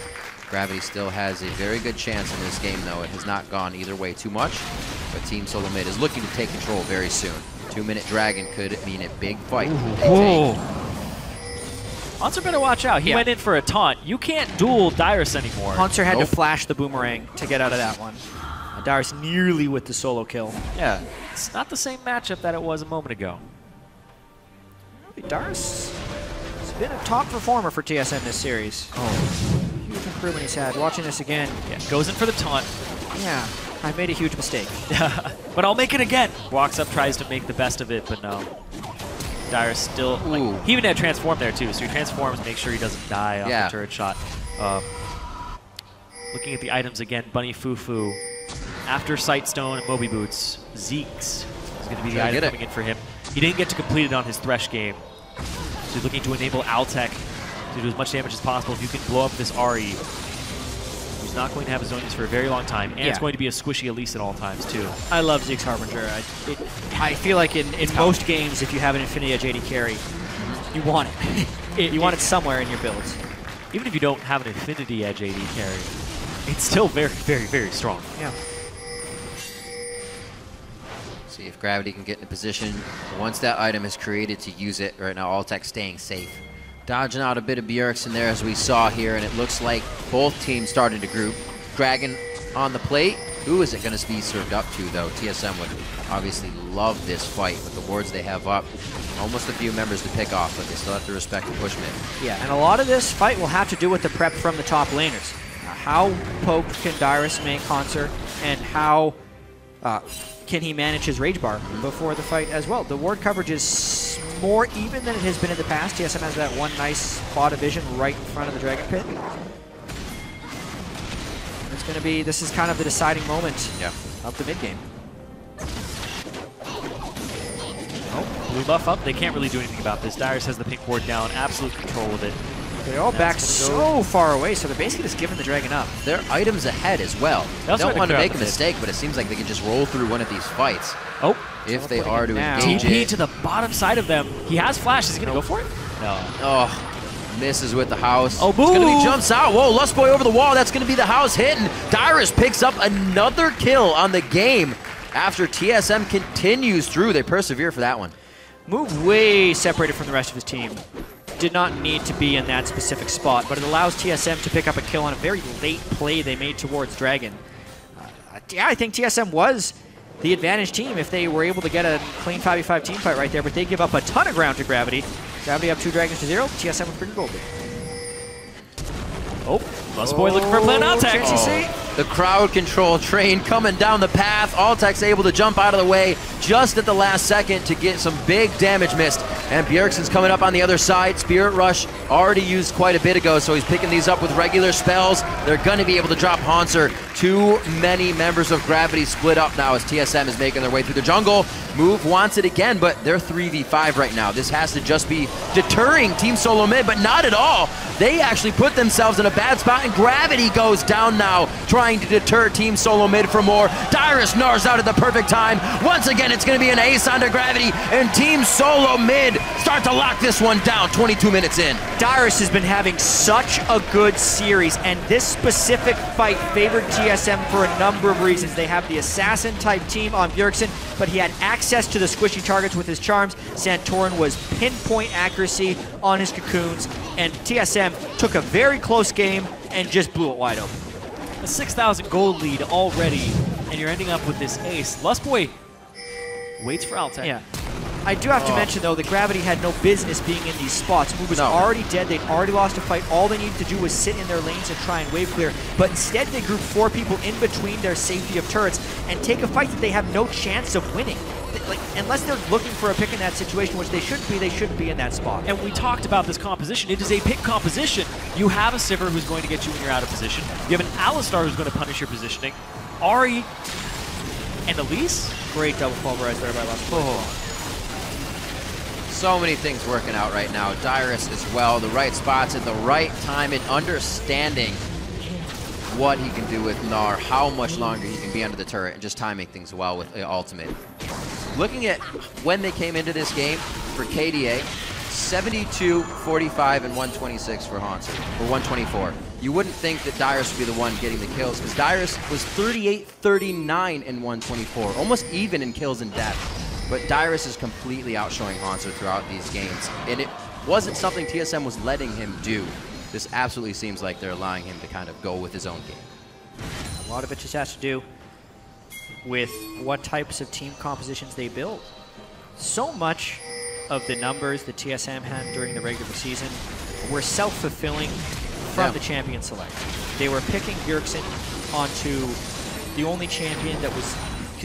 Gravity still has a very good chance in this game, though. It has not gone either way too much, but Team SoloMid is looking to take control very soon. 2-minute Dragon could mean a big fight. Hunter better watch out. He went in for a taunt. You can't duel Dyrus anymore. Hunter had to flash the boomerang to get out of that one. Dyrus nearly with the solo kill. Yeah, it's not the same matchup that it was a moment ago. Dyrus has been a top performer for TSM this series. Huge improvement he's had. Watching this again. Yeah, goes in for the taunt. Yeah, I made a huge mistake. But I'll make it again. Walks up, tries to make the best of it, but no. Dyrus still, like, he even had transform there too, so he transforms, make sure he doesn't die off the turret shot. Looking at the items again, Bunny Fufu. After Sightstone and Moby Boots, Zeke's is going to be the item coming in for him. He didn't get to complete it on his Thresh game. So he's looking to enable Altec to do as much damage as possible. If you can blow up this Ahri, he's not going to have his Zonies for a very long time, and it's going to be a squishy Elise at all times, too. I love Zeke's Harbinger. I feel like in most games, if you have an Infinity Edge AD carry, you want it. You want it somewhere in your builds. Even if you don't have an Infinity Edge AD carry, it's still very, very, very strong. Yeah. See if Gravity can get in a position once that item is created to use it. Right now, Altec staying safe. Dodging out a bit of Bjergsen there, as we saw here, and it looks like both teams starting to group. Dragon on the plate. Who is it going to be served up to, though? TSM would obviously love this fight with the wards they have up. Almost a few members to pick off, but they still have to respect the push mid. Yeah, and a lot of this fight will have to do with the prep from the top laners. How poked can Dyrus make Hansar, and how can he manage his rage bar before the fight as well? The ward coverage is more even than it has been in the past. TSM has that one nice spot of vision right in front of the Dragon Pit. It's going to be, this is kind of the deciding moment of the mid game. Oh, blue buff up. They can't really do anything about this. Dyrus has the pink ward down, absolute control of it. They're all back so far away, so they're basically just giving the Dragon up. They're items ahead as well. They don't want to make a mistake, but it seems like they can just roll through one of these fights. Oh. If they are to engage TP it. to the bottom side of them. He has flash. Is he going to go for it? No. Oh, misses with the house. Oh, it's going to be jumps out. Whoa, Lustboy over the wall. That's going to be the house hit, and Dyrus picks up another kill on the game after TSM continues through. They persevere for that one. Move way separated from the rest of his team. Did not need to be in that specific spot, but it allows TSM to pick up a kill on a very late play they made towards Dragon. Yeah, I think TSM was the advantage team if they were able to get a clean 5v5 team fight right there, but they give up a ton of ground to Gravity. Gravity up 2 Dragons to 0, TSM with pretty gold. Oh, Lustboy looking for a plan on Altec. The crowd control train coming down the path. Altec's able to jump out of the way just at the last second to get some big damage missed. And Bjergsen's coming up on the other side. Spirit Rush already used quite a bit ago, so he's picking these up with regular spells. They're going to be able to drop Hansar. Too many members of Gravity split up now as TSM is making their way through the jungle. Move wants it again, but they're 3v5 right now. This has to just be deterring Team SoloMid, but not at all. They actually put themselves in a bad spot, and Gravity goes down now, trying to deter Team SoloMid from more. Dyrus gnars out at the perfect time. Once again, it's going to be an ace onto Gravity, and Team SoloMid start to lock this one down 22 minutes in. Dyrus has been having such a good series, and this specific fight favored TSM for a number of reasons. They have the assassin-type team on Bjergsen, but he had access to the squishy targets with his charms. Santorin was pinpoint accuracy on his cocoons, and TSM took a very close game and just blew it wide open. A 6,000 gold lead already, and you're ending up with this ace. Lustboy waits for Altec. Yeah. I do have to mention, though, that Gravity had no business being in these spots. Move was already dead. They'd already lost a fight. All they needed to do was sit in their lanes and try and wave clear. But instead, they grouped 4 people in between their safety of turrets and take a fight that they have no chance of winning. Like, unless they're looking for a pick in that situation, which they shouldn't be in that spot. And we talked about this composition. It is a pick composition. You have a Sivir who's going to get you when you're out of position. You have an Alistar who's going to punish your positioning. Ahri and Elise. Great double pulverize there by Last. So many things working out right now. Dyrus as well, the right spots at the right time and understanding what he can do with Gnar, how much longer he can be under the turret, and just timing things well with the ultimate. Looking at when they came into this game for KDA, 72, 45, and 126 for Haunter, or 124. You wouldn't think that Dyrus would be the one getting the kills, because Dyrus was 38, 39, and 124, almost even in kills and death. But Dyrus is completely outshowing Haunter throughout these games, and it wasn't something TSM was letting him do. This absolutely seems like they're allowing him to kind of go with his own game. A lot of it just has to do with what types of team compositions they build. So much of the numbers that TSM had during the regular season were self-fulfilling from the champion select. They were picking Bjergsen onto the only champion that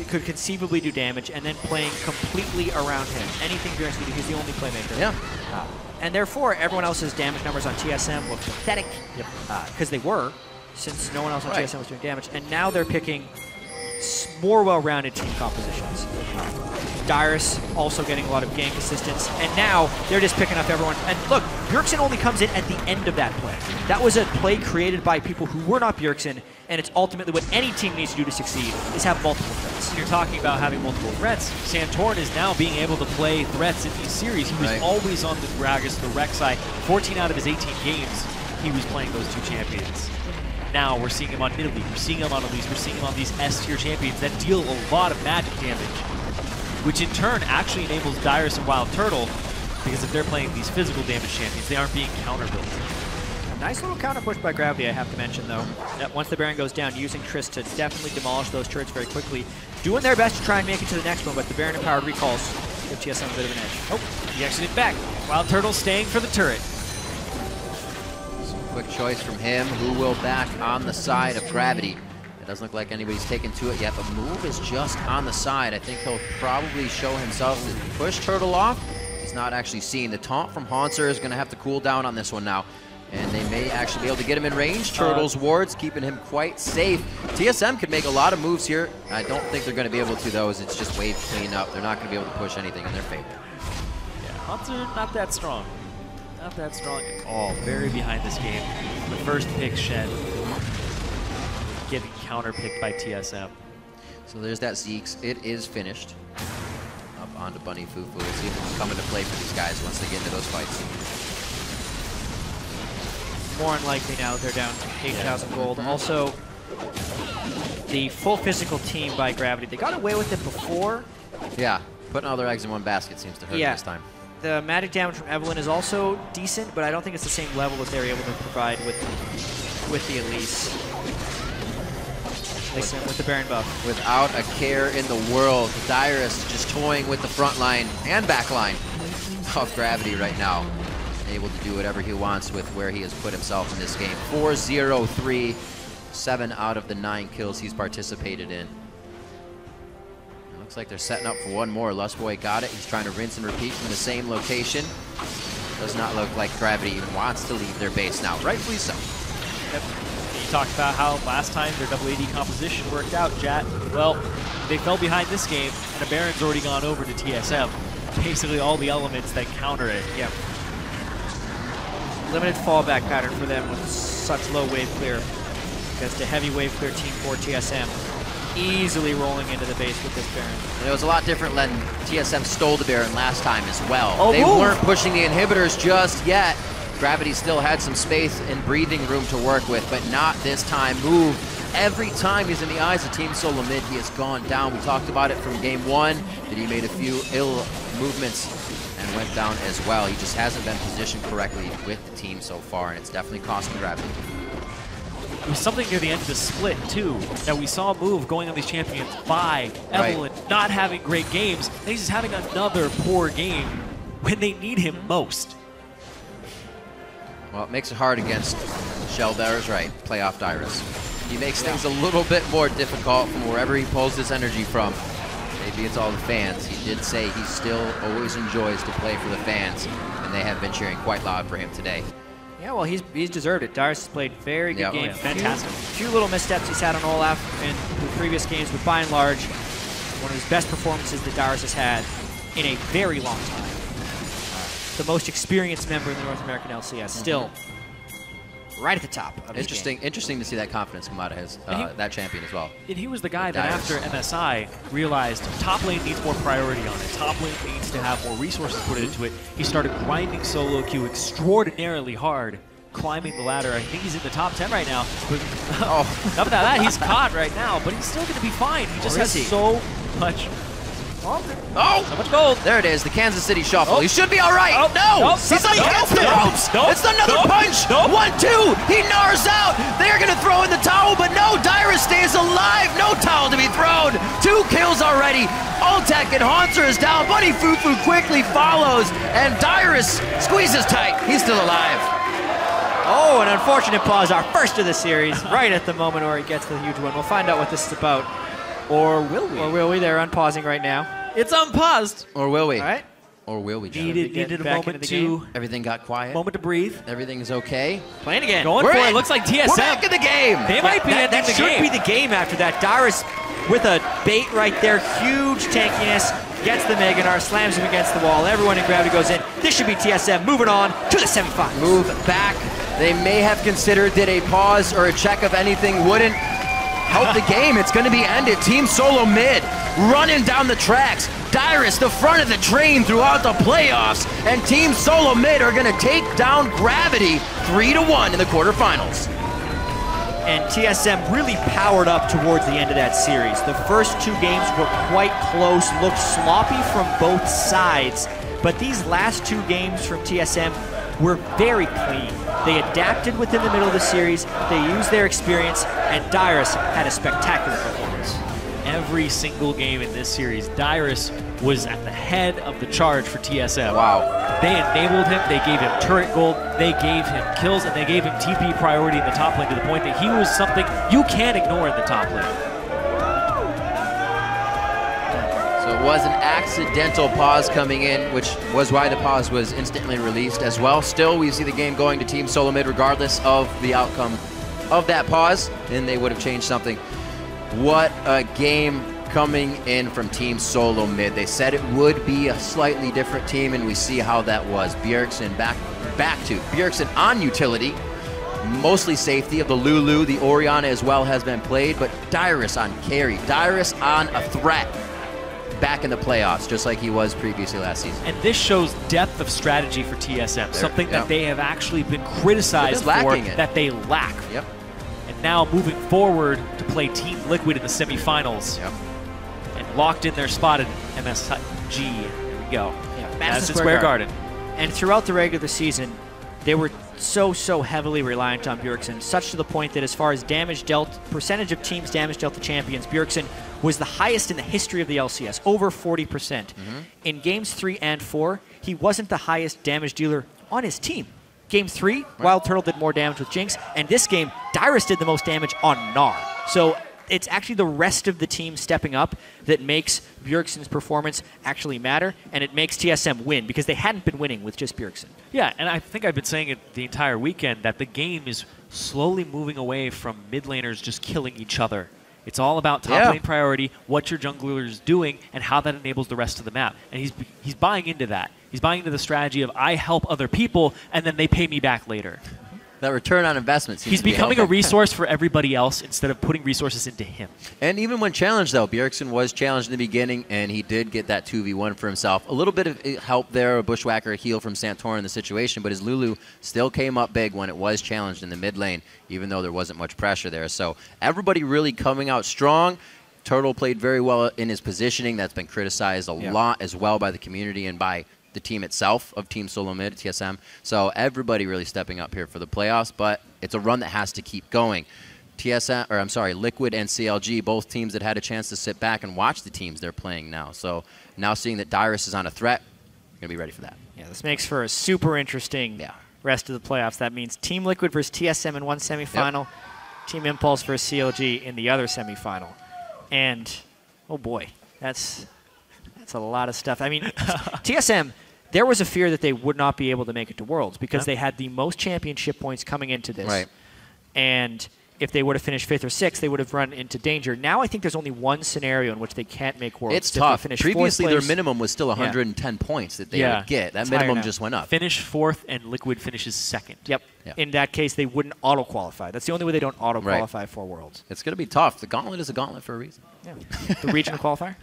could conceivably do damage, and then playing completely around him. Anything Bjergsen could do, he's the only playmaker. Yeah. And therefore, everyone else's damage numbers on TSM look pathetic, because they were, since no one else on TSM was doing damage. And now they're picking more well-rounded team compositions. Dyrus also getting a lot of gank assistance, and now they're just picking up everyone. And look, Bjergsen only comes in at the end of that play. That was a play created by people who were not Bjergsen, and it's ultimately what any team needs to do to succeed, is have multiple threats. You're talking about having multiple threats. Santorin is now being able to play threats in these series. He was always on the Gragas, the Rek'Sai. 14 out of his 18 games, he was playing those 2 champions. Now we're seeing him on Nidalee, we're seeing him on Elise, we're seeing him on these S-tier champions that deal a lot of magic damage, which in turn actually enables Dyrus and Wild Turtle, because if they're playing these physical damage champions, they aren't being counter-built. Nice little counter push by Gravity, I have to mention, though. Once the Baron goes down, using Triss to definitely demolish those turrets very quickly. Doing their best to try and make it to the next one, but the Baron empowered recalls give TSM a bit of an edge. Oh, he exited back. Wild Turtle staying for the turret. Quick choice from him, who will back on the side of Gravity. It doesn't look like anybody's taken to it yet, but Move is just on the side. I think he'll probably show himself to push Turtle off. He's not actually seen. The taunt from Haunter is going to have to cool down on this one now. And they may actually be able to get him in range. Turtle's wards keeping him quite safe. TSM could make a lot of moves here. I don't think they're going to be able to, though, as it's just wave clean up. They're not going to be able to push anything in their favor. Yeah, Haunter not that strong. Not that strong at all. Very behind this game. The first pick shed, getting counter-picked by TSM. So there's that Zeke's. It is finished. Up onto Bunny Fufu. We'll see if it's coming to play for these guys once they get into those fights. More unlikely now that they're down 8,000 gold. Also, the full physical team by Gravity. They got away with it before. Yeah, putting all their eggs in one basket seems to hurt this time. The magic damage from Evelynn is also decent, but I don't think it's the same level that they're able to provide with the Elise. With the Baron buff. Without a care in the world, Dyrus just toying with the front line and back line of Gravity right now. Able to do whatever he wants with where he has put himself in this game. 4-0-3, 7 out of the 9 kills he's participated in. It looks like they're setting up for one more. Lustboy got it. He's trying to rinse and repeat from the same location. Does not look like Gravity even wants to leave their base now. Rightfully so. Yep. You talked about how last time their double AD composition worked out, Jat. Well, they fell behind this game, and a Baron's already gone over to TSM. Basically all the elements that counter it. Yep. Limited fallback pattern for them with such low wave clear. Against a heavy wave clear team for TSM. Easily rolling into the base with this Baron. And it was a lot different when TSM stole the Baron last time as well. They weren't pushing the inhibitors just yet. Gravity still had some space and breathing room to work with, but not this time. Move. Every time he's in the eyes of Team SoloMid, he has gone down. We talked about it from game 1, that he made a few ill movements and went down as well. He just hasn't been positioned correctly with the team so far, and it's definitely costing Gravity. It was something near the end of the split, too, that we saw a move going on these champions by Evelyn, not having great games, and he's just having another poor game when they need him most. Well, it makes it hard against Shellbearer's right, playoff Dyrus. He makes things a little bit more difficult from wherever he pulls his energy from. Maybe it's all the fans. He did say he still always enjoys to play for the fans, and they have been cheering quite loud for him today. Yeah, well, he's deserved it. Dyrus has played very good games. Fantastic. Few little missteps he's had on Olaf in the previous games, but by and large, one of his best performances that Dyrus has had in a very long time. The most experienced member in the North American LCS, still right at the top of his game. Interesting to see that confidence come out of his that champion as well. And he was the guy that after MSI realized top lane needs more priority on it. Top lane needs to have more resources put into it. He started grinding solo queue extraordinarily hard, climbing the ladder. I think he's in the top 10 right now. But, enough of that, he's caught right now, but he's still going to be fine. He just has so much. So much gold. There it is, the Kansas City Shuffle. He should be all right. No! He's up against the ropes! It's another punch! 1-2! He gnars out! They're going to throw in the towel, but no! Dyrus stays alive! No towel to be thrown! 2 kills already! Ultek and Haunter is down. Buddy Fufu quickly follows, and Dyrus squeezes tight. He's still alive. Oh, an unfortunate pause. Our first of the series, right at the moment where he gets the huge one. We'll find out what this is about. Or will we? Or will we? They're unpausing right now. It's unpaused. Or will we? All right. Or will we? Needed a moment to... Everything got quiet. Moment to breathe. Everything is okay. Playing again. Going for it. Looks like TSM. We're back in the game. They might be ending the game. That should be the game after that. Dyrus with a bait right there. Huge tankiness. Gets the Meganar. Slams him against the wall. Everyone in Gravity goes in. This should be TSM. Moving on to the semifinals. Move back. They may have considered that a pause or a check of anything wouldn't help the game. It's going to be ended. Team SoloMid running down the tracks. Dyrus, the front of the train throughout the playoffs. And Team SoloMid are going to take down Gravity 3-1 in the quarterfinals. And TSM really powered up towards the end of that series. The first 2 games were quite close, looked sloppy from both sides. But these last 2 games from TSM were very clean. They adapted within the middle of the series, they used their experience, and Dyrus had a spectacular performance. Every single game in this series, Dyrus was at the head of the charge for TSM. Wow. They enabled him, they gave him turret gold, they gave him kills, and they gave him TP priority in the top lane to the point that he was something you can't ignore in the top lane. So it was an accidental pause coming in, which was why the pause was instantly released as well. Still, we see the game going to Team SoloMid regardless of the outcome of that pause, and they would have changed something. What a game coming in from Team SoloMid. They said it would be a slightly different team, and we see how that was. Bjergsen back to Bjergsen on utility, mostly safety of the Lulu. The Orianna as well has been played, but Dyrus on carry. Dyrus on a threat. Back in the playoffs, just like he was previously last season. And this shows depth of strategy for TSM, something that they have actually been criticized for, that they lack. Yep. And now moving forward to play Team Liquid in the semifinals. Yep. And locked in their spot in MSG. Here we go. Yeah, Madison Square Garden. And throughout the regular season, they were so heavily reliant on Bjergsen, such to the point that as far as damage dealt, percentage of teams damage dealt to champions, Bjergsen was the highest in the history of the LCS, over 40%. In games 3 and 4, he wasn't the highest damage dealer on his team. Game 3, Wild Turtle did more damage with Jinx, and this game, Dyrus did the most damage on Gnar. So it's actually the rest of the team stepping up that makes Bjergsen's performance actually matter, and it makes TSM win, because they hadn't been winning with just Bjergsen. Yeah, and I think I've been saying it the entire weekend, that the game is slowly moving away from mid laners just killing each other. It's all about top lane priority, what your jungler is doing, and how that enables the rest of the map. And he's buying into that. He's buying into the strategy of I help other people, and then they pay me back later. That return on investment seems He's to be becoming helping. a resource for everybody else instead of putting resources into him. And even when challenged, though, Bjergsen was challenged in the beginning, and he did get that 2v1 for himself. A little bit of help there, a Bushwhacker, a heal from Santorin in the situation, but his Lulu still came up big when it was challenged in the mid lane, even though there wasn't much pressure there. So everybody really coming out strong. Turtle played very well in his positioning. That's been criticized a lot as well by the community and by the team itself of Team SoloMid, TSM. So everybody really stepping up here for the playoffs, but it's a run that has to keep going. TSM, or I'm sorry, Liquid and CLG, both teams that had a chance to sit back and watch the teams they're playing now. So now seeing that Dyrus is on a threat, we're going to be ready for that. Yeah, this makes for a super interesting rest of the playoffs. That means Team Liquid versus TSM in one semifinal, Team Impulse versus CLG in the other semifinal. And, oh boy, that's a lot of stuff. I mean, TSM, there was a fear that they would not be able to make it to Worlds because they had the most championship points coming into this. Right. And if they would have finished 5th or 6th, they would have run into danger. Now I think there's only one scenario in which they can't make Worlds. It's tough. Previously, their minimum was still 110 points that they would get. That minimum just went up. Finish 4th, and Liquid finishes 2nd. Yep. In that case, they wouldn't auto-qualify. That's the only way they don't auto-qualify for Worlds. It's going to be tough. The gauntlet is a gauntlet for a reason. Yeah. The regional qualifier?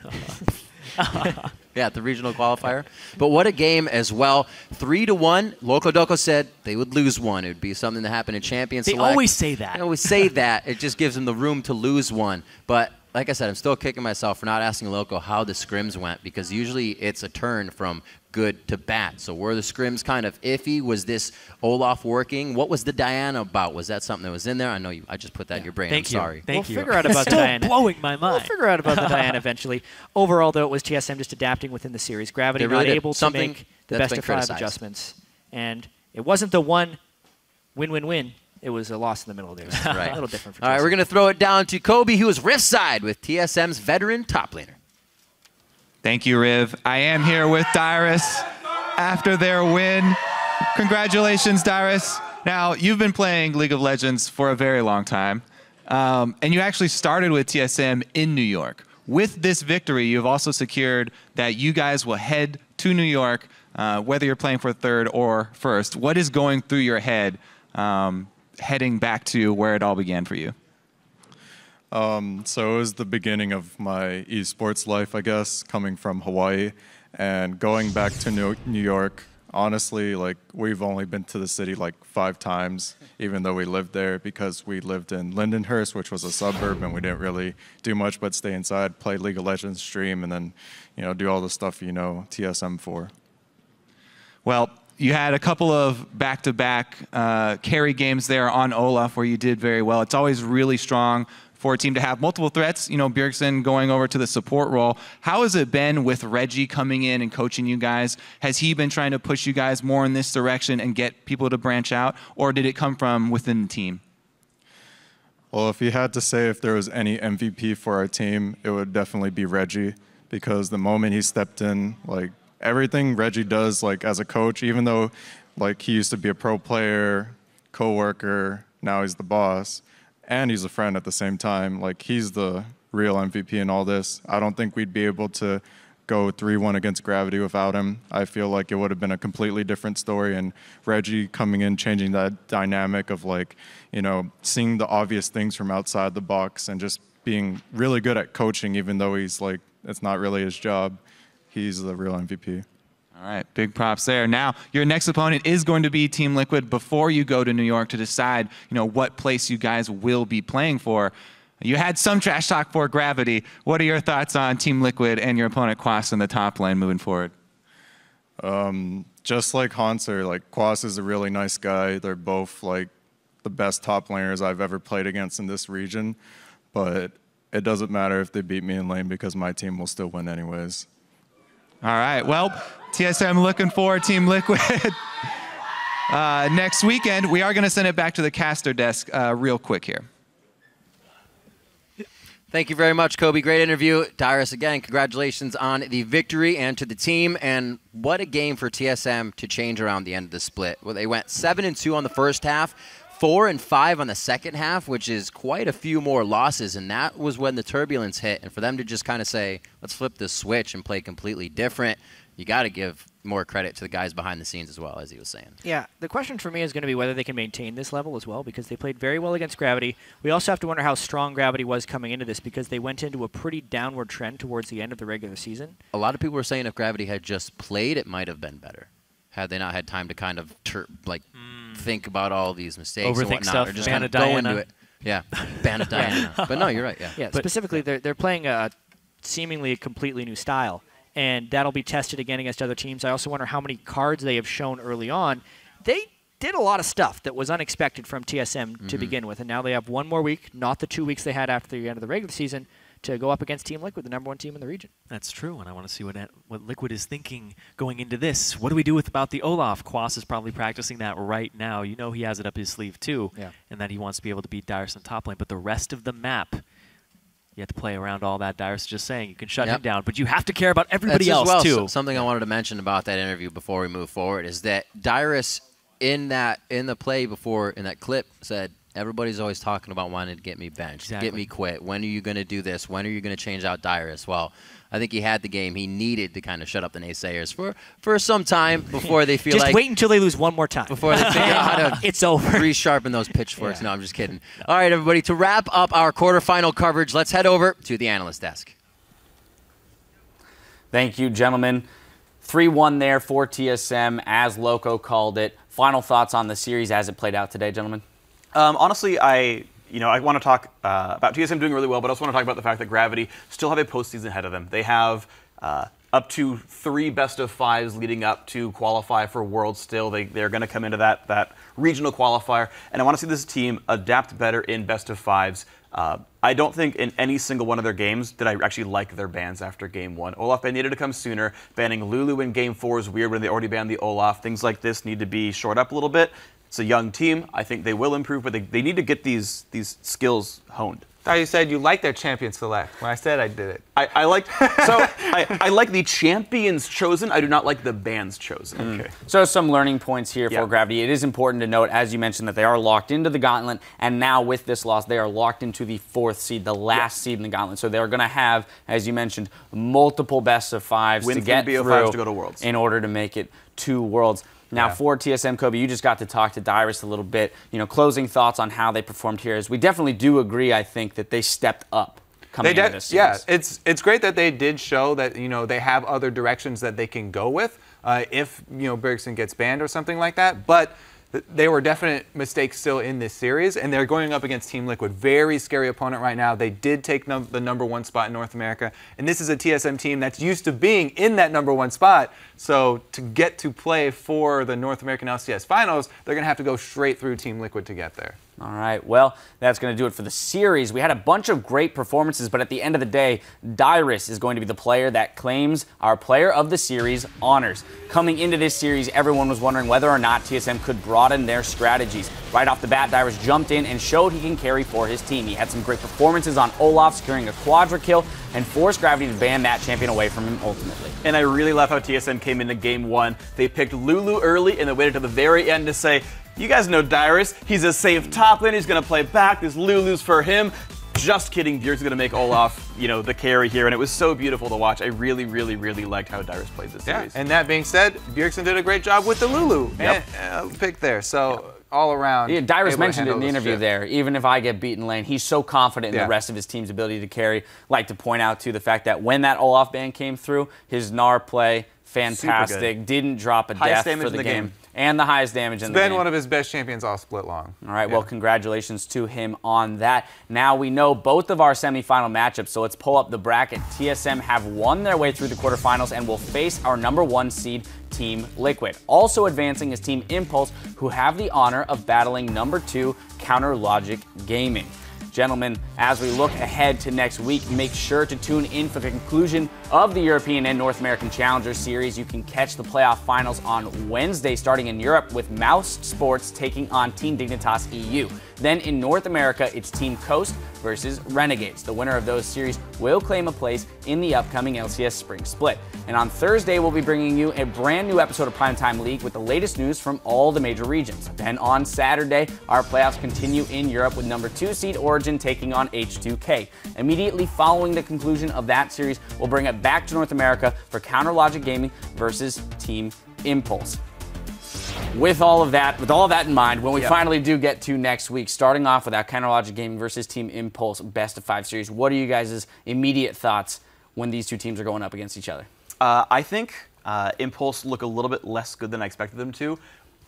Yeah, the regional qualifier. But what a game as well. 3-1. Loco Doco said they would lose one. It would be something that happened in Champions Select. They always say that. They always say that. It just gives them the room to lose one. But like I said, I'm still kicking myself for not asking Loco how the scrims went, because usually it's a turn from good to bad. So were the scrims kind of iffy? Was this Olaf working? What was the Diana about? Was that something that was in there? I know I just put that in your brain. I'm sorry. We'll figure out about the Diana. Blowing my mind. We'll figure out about the Diana eventually. Overall, though, it was TSM just adapting within the series. Gravity really not able to something make the best of 5 criticized. adjustments. And it wasn't the one win-win-win. It was a loss in the middle there. Right. A little different for TSM. All right, we're going to throw it down to Kobe, who is Rift side with TSM's veteran top laner. Thank you, Riv. I am here with Dyrus after their win. Congratulations, Dyrus. Now, you've been playing League of Legends for a very long time, and you actually started with TSM in New York. With this victory, you've also secured that you guys will head to New York, whether you're playing for 3rd or 1st. What is going through your head heading back to where it all began for you? So it was the beginning of my esports life, I guess, coming from Hawaii and going back to New York. Honestly, like, we've only been to the city like 5 times, even though we lived there, because we lived in Lindenhurst, which was a suburb, and we didn't really do much but stay inside, play League of Legends, stream, and then, do all the stuff TSM for. Well, you had a couple of back-to-back carry games there on Olaf where you did very well. It's always really strong for a team to have multiple threats. Bjergsen going over to the support role. How has it been with Reggie coming in and coaching you guys? Has he been trying to push you guys more in this direction and get people to branch out, or did it come from within the team? Well, if you had to say if there was any MVP for our team, it would definitely be Reggie, because the moment he stepped in, like, everything Reggie does, like, as a coach, even though, like, he used to be a pro player, co-worker, now he's the boss, and he's a friend at the same time. Like, he's the real MVP in all this. I don't think we'd be able to go 3-1 against Gravity without him. I feel like it would have been a completely different story, and Reggie coming in, changing that dynamic of, like, seeing the obvious things from outside the box and just being really good at coaching, even though he's like, it's not really his job. He's the real MVP. All right, big props there. Now, your next opponent is going to be Team Liquid before you go to New York to decide, what place you guys will be playing for. You had some trash talk for Gravity. What are your thoughts on Team Liquid and your opponent Quas in the top lane moving forward? Just like Hanser, like, Quas is a really nice guy. They're both, like, the best top laners I've ever played against in this region, but it doesn't matter if they beat me in lane because my team will still win anyways. All right, well, TSM looking for Team Liquid next weekend. We are going to send it back to the caster desk real quick here. Thank you very much, Kobe. Great interview. Dyrus, again, congratulations on the victory and to the team. And what a game for TSM to change around the end of the split. Well, they went 7-2 on the first half, 4-5 on the second half, which is quite a few more losses. And that was when the turbulence hit. And for them to just kind of say, let's flip this switch and play completely different, you got to give more credit to the guys behind the scenes as well, as he was saying. Yeah, the question for me is going to be whether they can maintain this level as well, because they played very well against Gravity. We also have to wonder how strong Gravity was coming into this, because they went into a pretty downward trend towards the end of the regular season. A lot of people were saying if Gravity had just played, it might have been better, had they not had time to kind of think about all these mistakes and overthink whatnot. stuff, Or just ban kind of of go Diana. into it. Yeah, ban of Diana. But no, you're right, yeah. Yeah, specifically, they're playing a seemingly a completely new style, and that'll be tested again against other teams. I also wonder how many cards they have shown early on. They did a lot of stuff that was unexpected from TSM to begin with, and now they have one more week, not the 2 weeks they had after the end of the regular season, to go up against Team Liquid, the #1 team in the region. That's true, and I want to see what Liquid is thinking going into this. What do we do about the Olaf? Quas is probably practicing that right now. You know he has it up his sleeve too, and that he wants to be able to beat Dyrus on top lane. But the rest of the map, you have to play around all that. Dyrus is just saying you can shut him down, but you have to care about everybody else too. Something I wanted to mention about that interview before we move forward is that Dyrus in the play before in that clip said, everybody's always talking about wanting to get me benched, get me quit. When are you going to do this? When are you going to change out Dyrus? Well, I think he had the game. He needed to kind of shut up the naysayers for some time before they feel just wait until they lose one more time. Before they figure out how to it's over. resharpen those pitchforks. No, I'm just kidding. All right, everybody, to wrap up our quarterfinal coverage, let's head over to the analyst desk. Thank you, gentlemen. 3-1 there for TSM, as Loco called it. Final thoughts on the series as it played out today, gentlemen? Honestly, I want to talk about TSM doing really well, but I also want to talk about the fact that Gravity still have a postseason ahead of them. They have up to 3 best-of-5s leading up to qualify for Worlds still. They're going to come into that regional qualifier, and I want to see this team adapt better in best-of-5s. I don't think in any single one of their games did I actually like their bans after Game 1. Olaf ban needed to come sooner. Banning Lulu in Game 4 is weird when they already banned the Olaf. Things like this need to be shored up a little bit. It's a young team. I think they will improve, but they need to get these skills honed. I thought you said you liked their champion select. When I said I did it. I like the champions chosen. I do not like the bans chosen. Okay. So some learning points here for Gravity. It is important to note, as you mentioned, that they are locked into the Gauntlet, and now with this loss, they are locked into the 4th seed, the last seed in the Gauntlet. So they're going to have, as you mentioned, multiple best-of-5s to get through to go to Worlds in order to make it to Worlds. Now, for TSM, Kobe, you just got to talk to Dyrus a little bit. Closing thoughts on how they performed here. As we definitely do agree, I think, that they stepped up coming into this series. Yeah, it's great that they did show that they have other directions that they can go with if Bergson gets banned or something like that. But there were definite mistakes still in this series, and they're going up against Team Liquid. Very scary opponent right now. They did take the #1 spot in North America, and this is a TSM team that's used to being in that #1 spot. So to get to play for the North American LCS Finals, they're going to have to go straight through Team Liquid to get there. All right, well, that's going to do it for the series. We had a bunch of great performances, but at the end of the day, Dyrus is going to be the player that claims our Player of the Series honors. Coming into this series, everyone was wondering whether or not TSM could broaden their strategies. Right off the bat, Dyrus jumped in and showed he can carry for his team. He had some great performances on Olaf, securing a quadra kill, and forced Gravity to ban that champion away from him ultimately. And I really love how TSM came into Game 1. They picked Lulu early and then waited to the very end to say, you guys know Dyrus. He's a safe top lane. He's going to play back. This Lulu's for him. Just kidding. Bjergsen's going to make Olaf, the carry here. And it was so beautiful to watch. I really, really, really liked how Dyrus played this series. And that being said, Bjergsen did a great job with the Lulu pick there. So all around. Yeah, Dyrus mentioned it in the interview there. Even if I get beaten lane, he's so confident in the rest of his team's ability to carry. Like to point out, too, the fact that when that Olaf ban came through, his Gnar play, fantastic. Didn't drop a death for the game. And the highest damage in the game. It's been one of his best champions all split long. All right, well, congratulations to him on that. Now we know both of our semifinal matchups, so let's pull up the bracket. TSM have won their way through the quarterfinals and will face our #1 seed, Team Liquid. Also advancing is Team Impulse, who have the honor of battling #2, Counter Logic Gaming. Gentlemen, as we look ahead to next week, make sure to tune in for the conclusion of the European and North American Challenger Series. You can catch the playoff finals on Wednesday, starting in Europe with Mouse Sports taking on Team Dignitas EU. Then in North America, it's Team Coast versus Renegades. The winner of those series will claim a place in the upcoming LCS Spring Split. And on Thursday, we'll be bringing you a brand new episode of Primetime League with the latest news from all the major regions. Then on Saturday, our playoffs continue in Europe with #2 seed Origin taking on H2K. Immediately following the conclusion of that series, we'll bring it back to North America for Counter Logic Gaming versus Team Impulse. With all of that in mind, when we finally do get to next week, starting off with our Counter Logic Gaming versus Team Impulse best-of-5 series, what are you guys' immediate thoughts when these two teams are going up against each other? I think Impulse look a little bit less good than I expected them to.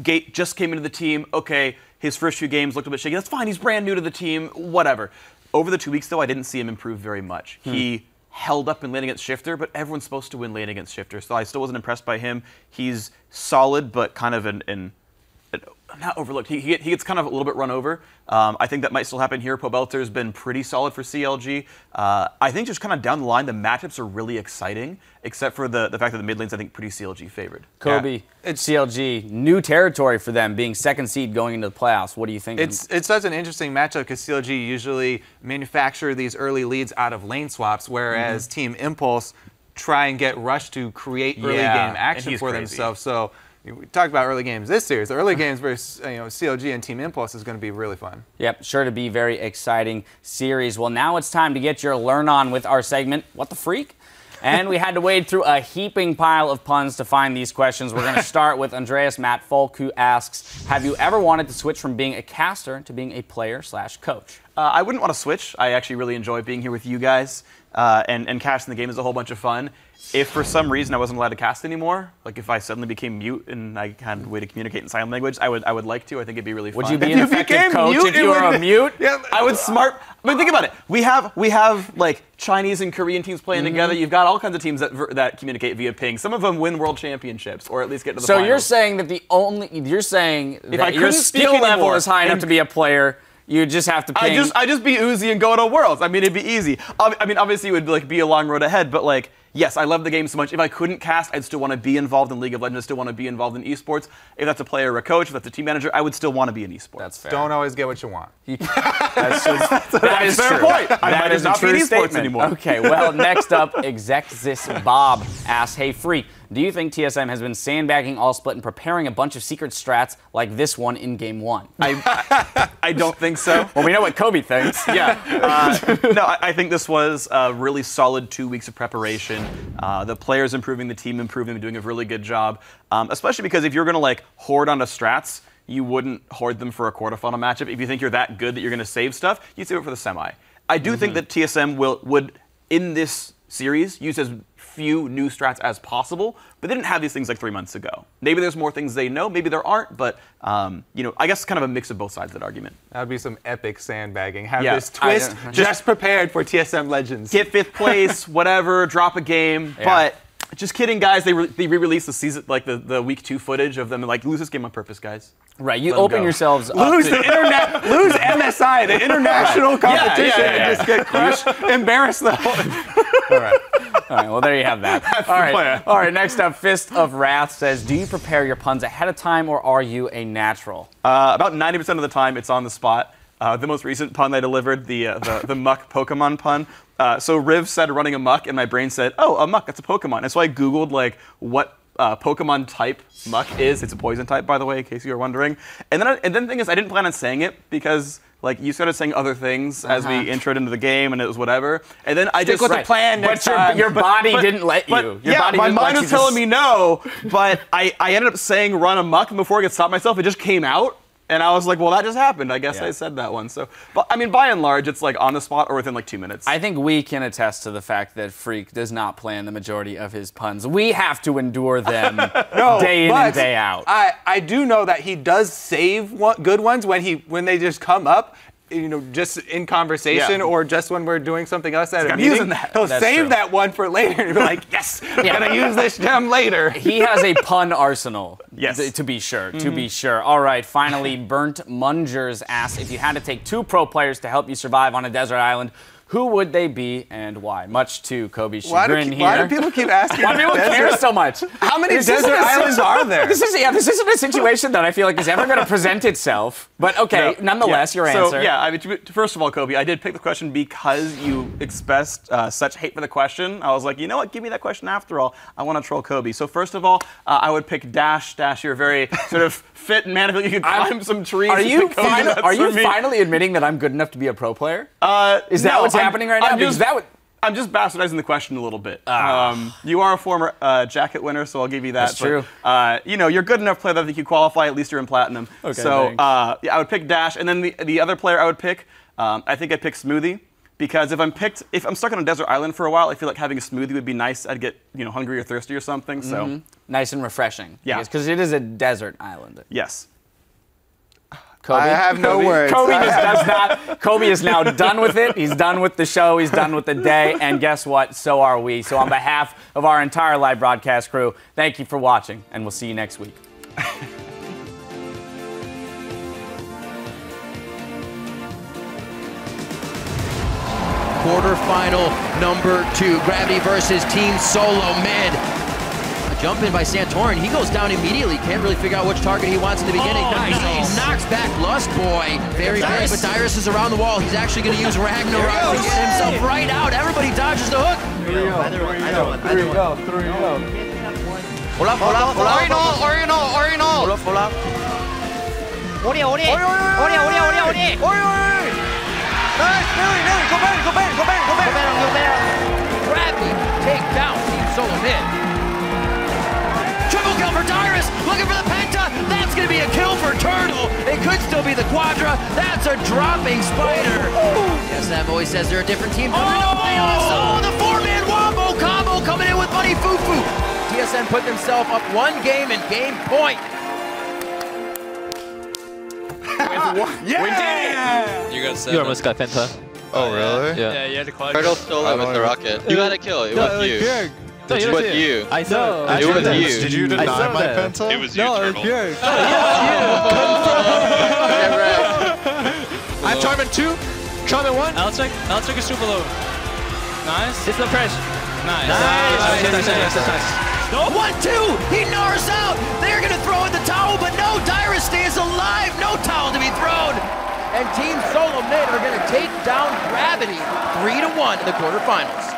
Gate just came into the team. Okay, his first few games looked a bit shaky. That's fine. He's brand new to the team. Whatever. Over the 2 weeks, though, I didn't see him improve very much. He held up in lane against Shifter, but everyone's supposed to win lane against Shifter, so I still wasn't impressed by him. He's solid, but kind of an not overlooked. He gets kind of a little bit run over. I think that might still happen here. Pobelter's been pretty solid for CLG. I think just kind of down the line, the matchups are really exciting, except for the fact that the mid lane's, I think, pretty CLG favored. Kobe, it's CLG, new territory for them, being second seed going into the playoffs. What do you think? It's such an interesting matchup because CLG usually manufacture these early leads out of lane swaps, whereas Team Impulse try and get Rush to create early game action for themselves. So we talked about early games this series. The early games versus CLG and Team Impulse is going to be really fun. Yep, sure to be very exciting series. Well, now it's time to get your learn on with our segment, What the Freak? And we had to wade through a heaping pile of puns to find these questions. We're going to start with Andreas Matt Folk, who asks, have you ever wanted to switch from being a caster to being a player/coach? I wouldn't want to switch. I actually really enjoy being here with you guys, and casting the game is a whole bunch of fun. If for some reason I wasn't allowed to cast anymore, like if I suddenly became mute and I had a way to communicate in sign language, I would like to. I think it'd be really fun. Would you be an effective coach if you were a mute? Yeah, I would smart. I mean, think about it. We have like Chinese and Korean teams playing together. You've got all kinds of teams that communicate via ping. Some of them win world championships or at least get to the finals. So you're saying that your skill level is high enough to be a player. You just have to ping. I just be Uzi and go to Worlds. I mean, it'd be easy. I mean, obviously it would like be a long road ahead, but like, yes, I love the game so much. If I couldn't cast, I'd still want to be involved in League of Legends. I'd still want to be involved in esports. If that's a player or a coach, if that's a team manager, I would still want to be in esports. That's fair. Don't always get what you want. That is fair true. point. That is a true statement anymore. Okay, well, next up, Exexis Bob asks, hey, Freak, do you think TSM has been sandbagging all split and preparing a bunch of secret strats like this one in Game 1? I don't think so. Well, we know what Kobe thinks. Yeah. No, I think this was a really solid 2 weeks of preparation. The players improving, the team improving, doing a really good job. Especially because if you're going to like hoard onto strats, you wouldn't hoard them for a quarterfinal matchup. If you think you're that good that you're going to save stuff, you'd save it for the semi. I do think that TSM would, in this series, use as few new strats as possible, but they didn't have these things like 3 months ago. Maybe there's more things they know, maybe there aren't, but I guess kind of a mix of both sides of that argument. That would be some epic sandbagging. Have this twist just prepared for TSM Legends. Get 5th place, whatever, drop a game, but just kidding, guys. They re-released the season, like the week 2 footage of them, and like, lose this game on purpose, guys. Right, you open yourselves up. Lose MSI, the international competition, and just get crushed, embarrass them. All right. All right, well, there you have that. All right, next up, Fist of Wrath says, do you prepare your puns ahead of time, or are you a natural? About 90% of the time, it's on the spot. The most recent pun I delivered, the muck Pokemon pun. So Riv said running amok, and my brain said, oh, a muck, that's a Pokemon. And so I Googled like what Pokemon type muck is. It's a poison type, by the way, in case you were wondering. And then the thing is, I didn't plan on saying it because like you started saying other things as we introed into the game, and it was whatever. And then I just with the plan next time. Your body didn't let you. My mind was telling me no, but I ended up saying run amok, and before I could stop myself, it just came out. And I was like, well, that just happened. I guess I said that one. So, but I mean, by and large, it's like on the spot or within like 2 minutes. I think we can attest to the fact that Freak does not plan the majority of his puns. We have to endure them day in and day out. I do know that he does save good ones when they just come up. Just in conversation or just when we're doing something else at a meeting, he'll save that one for later and be like, yes, I'm going to use this gem later. He has a pun arsenal, yes, to be sure, to be sure. All right, finally, Burnt Mungers asks, if you had to take 2 pro players to help you survive on a desert island, who would they be and why? Much to Kobe's chagrin here. Why do people keep asking? Why do people care so much? How many desert islands are there? This isn't a situation that I feel like is ever going to present itself. But okay, nonetheless, your answer. So yeah, I mean, first of all, Kobe, I did pick the question because you expressed such hate for the question. I was like, you know what? Give me that question after all. I want to troll Kobe. So first of all, I would pick Dash. Dash, you're very sort of fit and man. You can climb some trees. Are you finally admitting that I'm good enough to be a pro player? Is that what's happening right now? I'm just bastardizing the question a little bit. You are a former jacket winner, so I'll give you that. That's true. You're good enough player that I think you qualify. At least you're in platinum. Okay, so I would pick Dash, and then the other player I would pick, I think I'd pick Smoothie, because if I'm stuck on a desert island for a while, I feel like having a smoothie would be nice. I'd get hungry or thirsty or something. So nice and refreshing. Yeah, because it is a desert island. Yes. Kobe? I have no words. Kobe just does not. Kobe is now done with it. He's done with the show. He's done with the day. And guess what? So are we. So on behalf of our entire live broadcast crew, thank you for watching, and we'll see you next week. quarterfinal number 2. Gravity versus Team SoloMid. A jump in by Santorin. He goes down immediately. Can't really figure out which target he wants in the beginning. Nice. He knocks back Lust Boy. Very good, but Dyrus is around the wall. He's actually going to use Ragnarok to get himself right out. Everybody dodges the hook. 3 go. Pull up. 오리. Nice, Millie, go back. Gravity take down Team SoloMid. Triple kill for Dyrus, looking for the penta. That's gonna be a kill for Turtle. It could still be the Quadra. That's a dropping spider. TSM always says they're a different team. Oh, the 4-man wombo combo coming in with Money Fufu. TSM put themselves up 1 game and game point. You almost got Fenta. Oh, really? Yeah. You had to qualify. Turtle stole it with the rocket. You got a kill. It was you. It was you. I saw it. It was you. Did you deny my penta? It was you, Turtle. I have Charmin 2, Charmin 1. Alex is super low. Nice. It's no pressure. Nice. 1-2, he gnars out. They're gonna throw in the towel, but no, Dyrus stays alive. No towel to be thrown. And Team SoloMid are gonna take down Gravity 3-1 in the quarterfinals.